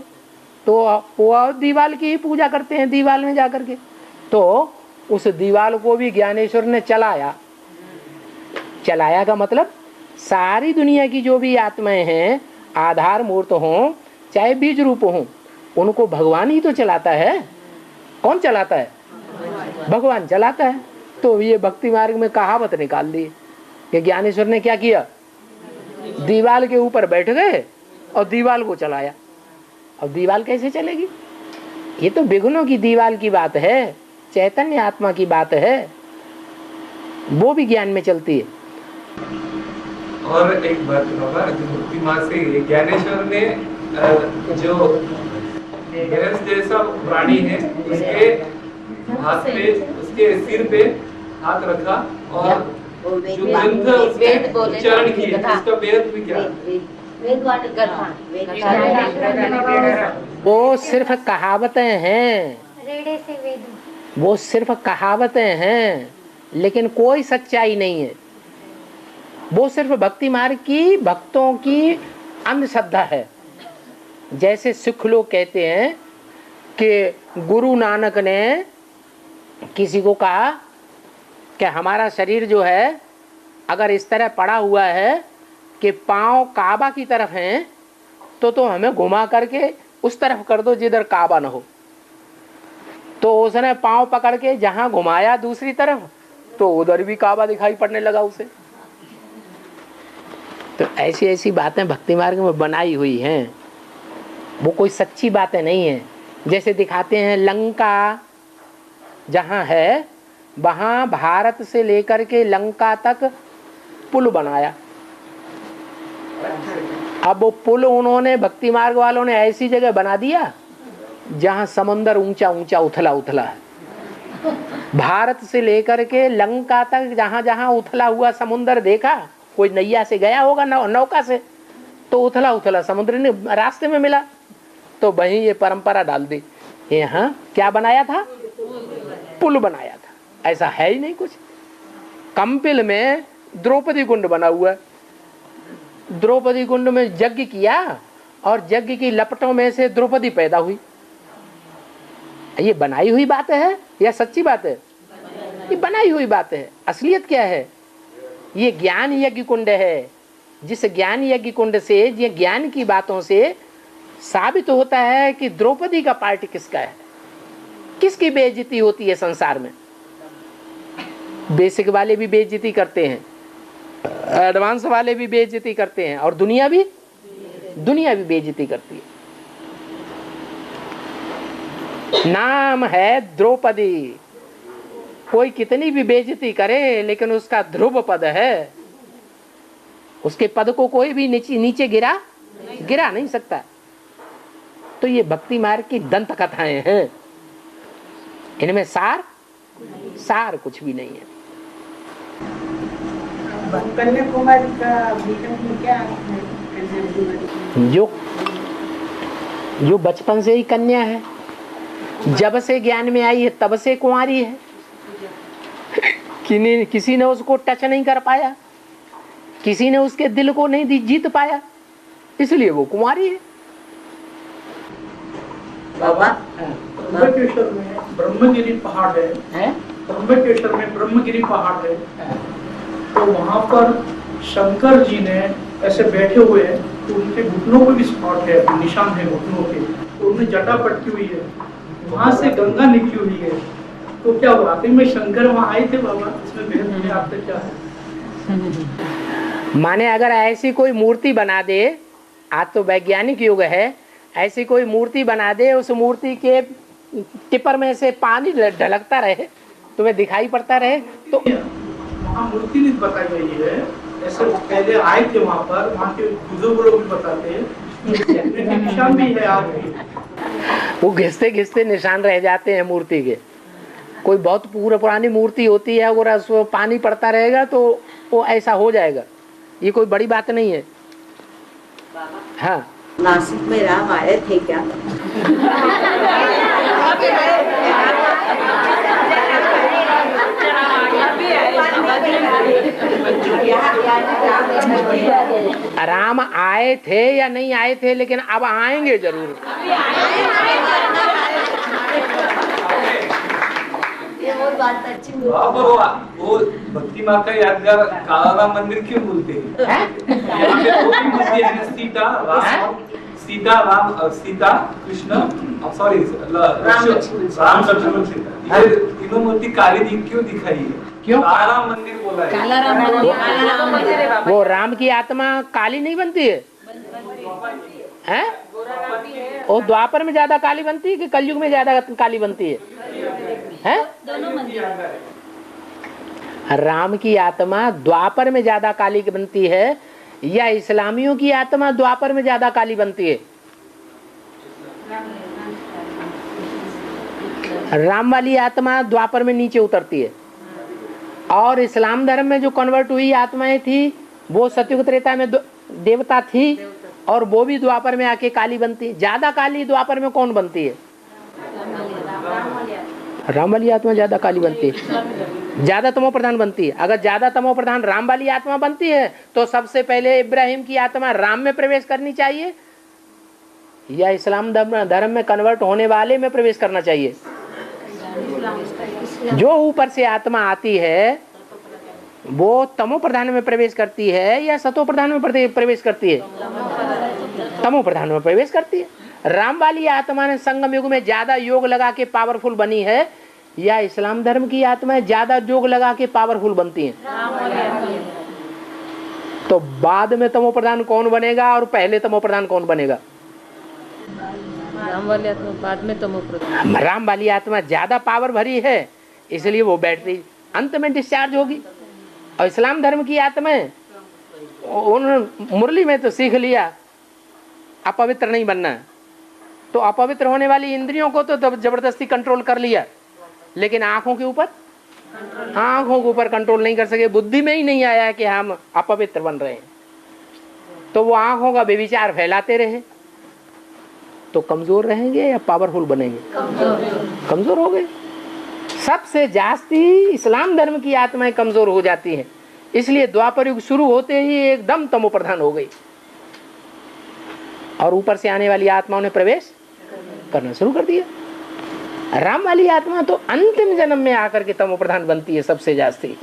तो वो दीवाल की ही पूजा करते हैं, दीवाल में जाकर के। तो उस दीवाल को भी ज्ञानेश्वर ने चलाया का मतलब सारी दुनिया की जो भी आत्माएं हैं, आधार मूर्त हों चाहे बीज रूप हों, उनको भगवान ही तो चलाता है। कौन चलाता है? भगवान चलाता है। तो ये भक्ति मार्ग में कहावत निकाल दी कि ज्ञानेश्वर ने क्या किया? दीवाल के ऊपर बैठ गए और दीवाल को चलाया। अब दीवाल कैसे चलेगी? ये तो विघ्नों की दीवाल की बात है, चैतन्य आत्मा की बात है, वो भी ज्ञान में चलती है। और एक बात बाबा, जो भक्ति मार्ग से ज्ञानेश्वर ने जो गैस जैसा प्राणी है उसके हाथ पे, उसके सिर पे हाथ रखा और जो ग्रंथ उच्चारण किए, उसका वेद भी क्या? वो सिर्फ कहावतें हैं, रेड़े से वेद, वो सिर्फ कहावतें हैं, लेकिन कोई सच्चाई नहीं है। वो सिर्फ भक्ति मार्ग की भक्तों की अंधश्रद्धा है। जैसे सिख लोग कहते हैं कि गुरु नानक ने किसी को कहा कि हमारा शरीर जो है अगर इस तरह पड़ा हुआ है कि पांव काबा की तरफ हैं तो हमें घुमा करके उस तरफ कर दो जिधर काबा न हो। तो उसने पांव पकड़ के जहां घुमाया दूसरी तरफ तो उधर भी काबा दिखाई पड़ने लगा उसे। तो ऐसी ऐसी बातें भक्ति मार्ग में बनाई हुई हैं, वो कोई सच्ची बातें नहीं है। जैसे दिखाते हैं लंका जहां है वहां भारत से लेकर के लंका तक पुल बनाया, अब वो पुल उन्होंने भक्ति मार्ग वालों ने ऐसी जगह बना दिया जहां समुद्र ऊंचा ऊंचा उथला उथला है। भारत से लेकर के लंका तक जहां जहां उथला हुआ समुद्र देखा, कोई नैया से गया होगा नौका से, तो उथला उथला समुद्र ने रास्ते में मिला, तो वहीं ये परंपरा डाल दी। यहाँ क्या बनाया था? पुल बनाया था। ऐसा है ही नहीं कुछ। कंपिल में द्रौपदी कुंड बना हुआ है। द्रौपदी कुंड में यज्ञ किया और यज्ञ की लपटों में से द्रौपदी पैदा हुई। ये बनाई हुई बात है या सच्ची बात है? ये बनाई हुई बात है। असलियत क्या है? ये ज्ञान यज्ञ कुंड है। जिस ज्ञान यज्ञ कुंड से, ये ज्ञान की बातों से साबित होता है कि द्रौपदी का पार्ट किसका है, किसकी बेइज्जती होती है संसार में। बेसिक वाले भी बेइज्जती करते हैं, एडवांस वाले भी बेइज्जती करते हैं, और दुनिया भी बेइज्जती करती है। नाम है द्रौपदी। कोई कितनी भी बेइज्जती करे लेकिन उसका ध्रुव पद है। उसके पद को कोई भी नीचे गिरा नहीं सकता। तो ये भक्ति मार्ग की दंत कथाएं हैं। इनमें सार कुछ भी नहीं है। कन्याकुमारी का क्या है? जो बचपन से ही कन्या है, जब से ज्ञान में आई है तब से कुंवारी है। किसी ने उसको टच नहीं कर पाया, किसी ने उसके दिल को नहीं जीत पाया, इसलिए वो कुंवारी है। बाबा ब्रह्मकेश्वर में ब्रह्मगिरी पहाड़ है। ब्रह्मकेश्वर में ब्रह्मगिरी पहाड़ है। तो वहाँ पर शंकर जी ने ऐसे बैठे हुए हैं, तो उनके घुटनों पे भी स्पॉट है, निशान है घुटनों के। तो उनमें जटा पटकी हुई है, वहाँ से गंगा निकली हुई है। तो क्या वाकई में शंकर वहाँ आए थे बाबा? इसमें भेद आपका क्या है? माने अगर ऐसी कोई मूर्ति बना दे, आज तो वैज्ञानिक युग है, ऐसी कोई मूर्ति बना दे, उस मूर्ति के टिपर में से पानी ढलकता रहे, तुम्हें दिखाई पड़ता रहे, तो वहाँ मूर्ति नहीं बताई गई है। ऐसे पहले आए थे वहाँ के बुजुर्ग लोग भी बताते हैं, निशान भी है आज भी। वो घिसते घिसते निशान रह जाते हैं मूर्ति के। कोई बहुत पुरानी मूर्ति होती है, अगर उसमें पानी पड़ता रहेगा तो वो ऐसा हो जाएगा। ये कोई बड़ी बात नहीं है। हाँ, नासिक में राम आए थे क्या? राम आए थे या नहीं आए थे, लेकिन अब आएंगे जरूर। वो भक्ति माँ का यादगार काला राम मंदिर क्यों बोलते हैं? यहाँ पे दो ही मूर्ति है ना, सीता कृष्ण, सॉरी राम लक्ष्मण सीता। ये तीनों मूर्ति काली जी क्यों दिखाई है? क्यों? काला राम मंदिर बोला है। काला राम मंदिर। वो राम की आत्मा काली नहीं बनती है? हैं? वो द्वापर में ज्यादा काली बनती है कि कलयुग में ज्यादा काली बनती है? हैं? दोनों मंदिर। राम की आत्मा द्वापर में ज्यादा काली बनती है या इस्लामियों की आत्मा द्वापर में ज्यादा काली बनती है? राम वाली आत्मा द्वापर में नीचे उतरती है, और इस्लाम धर्म में जो कन्वर्ट हुई आत्माएं थी वो सतयुग त्रेता में देवता थी, और वो भी द्वापर में आके काली बनती है। ज्यादा काली द्वापर में कौन बनती है? राम वाली आत्मा ज्यादा काली बनती है, ज्यादा तमो प्रधान बनती है। अगर ज्यादा तमो प्रधान राम वाली आत्मा बनती है तो सबसे पहले इब्राहिम की आत्मा राम में प्रवेश करनी चाहिए या इस्लाम धर्म में कन्वर्ट होने वाले में प्रवेश करना चाहिए? जो ऊपर से आत्मा आती है वो तमो प्रधान में प्रवेश करती है या सतो प्रधान में प्रवेश करती है? तमो प्रधान में प्रवेश करती है। राम वाली आत्मा ने संगम युग में ज्यादा योग लगा के पावरफुल बनी है या इस्लाम धर्म की आत्माएं ज्यादा योग लगा के पावरफुल बनती हैं? तो बाद में तमो प्रधान कौन बनेगा और पहले तमो प्रधान कौन बनेगा? राम वाली आत्मा बाद में तमो प्रधान। राम वाली आत्मा ज्यादा पावर भरी है इसलिए वो बैटरी अंत में डिस्चार्ज होगी, और इस्लाम धर्म की आत्माएं उन्होंने मुरली में तो सीख लिया अपवित्र नहीं बनना है। तो अपवित्र होने वाली इंद्रियों को तो जबरदस्ती कंट्रोल कर लिया, लेकिन आंखों के ऊपर कंट्रोल नहीं कर सके। बुद्धि में ही नहीं आया कि हम अपवित्र बन रहे हैं, तो वो आंखों का व्यभिचार फैलाते रहे, तो कमजोर रहेंगे या पावरफुल बनेंगे? कमजोर हो गए। सबसे जास्ती इस्लाम धर्म की आत्माएं कमजोर हो जाती हैं। इसलिए द्वापर युग शुरू होते ही एकदम तमो प्रधान हो गई, और ऊपर से आने वाली आत्माओं ने प्रवेश करना शुरू कर दिया। राम वाली आत्मा तो अंतिम जन्म में आकर के तमो प्रधान बनती है सबसे जास्ती।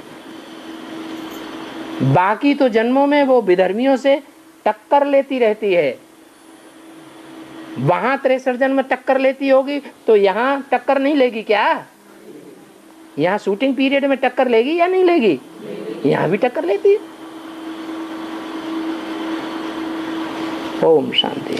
बाकी तो जन्मों में वो विधर्मियों से टक्कर लेती रहती है। वहां 63 जन्म में टक्कर लेती होगी, तो यहां टक्कर नहीं लेगी क्या? यहां शूटिंग पीरियड में टक्कर लेगी या नहीं लेगी? यहां भी टक्कर लेती है। ओम शांति।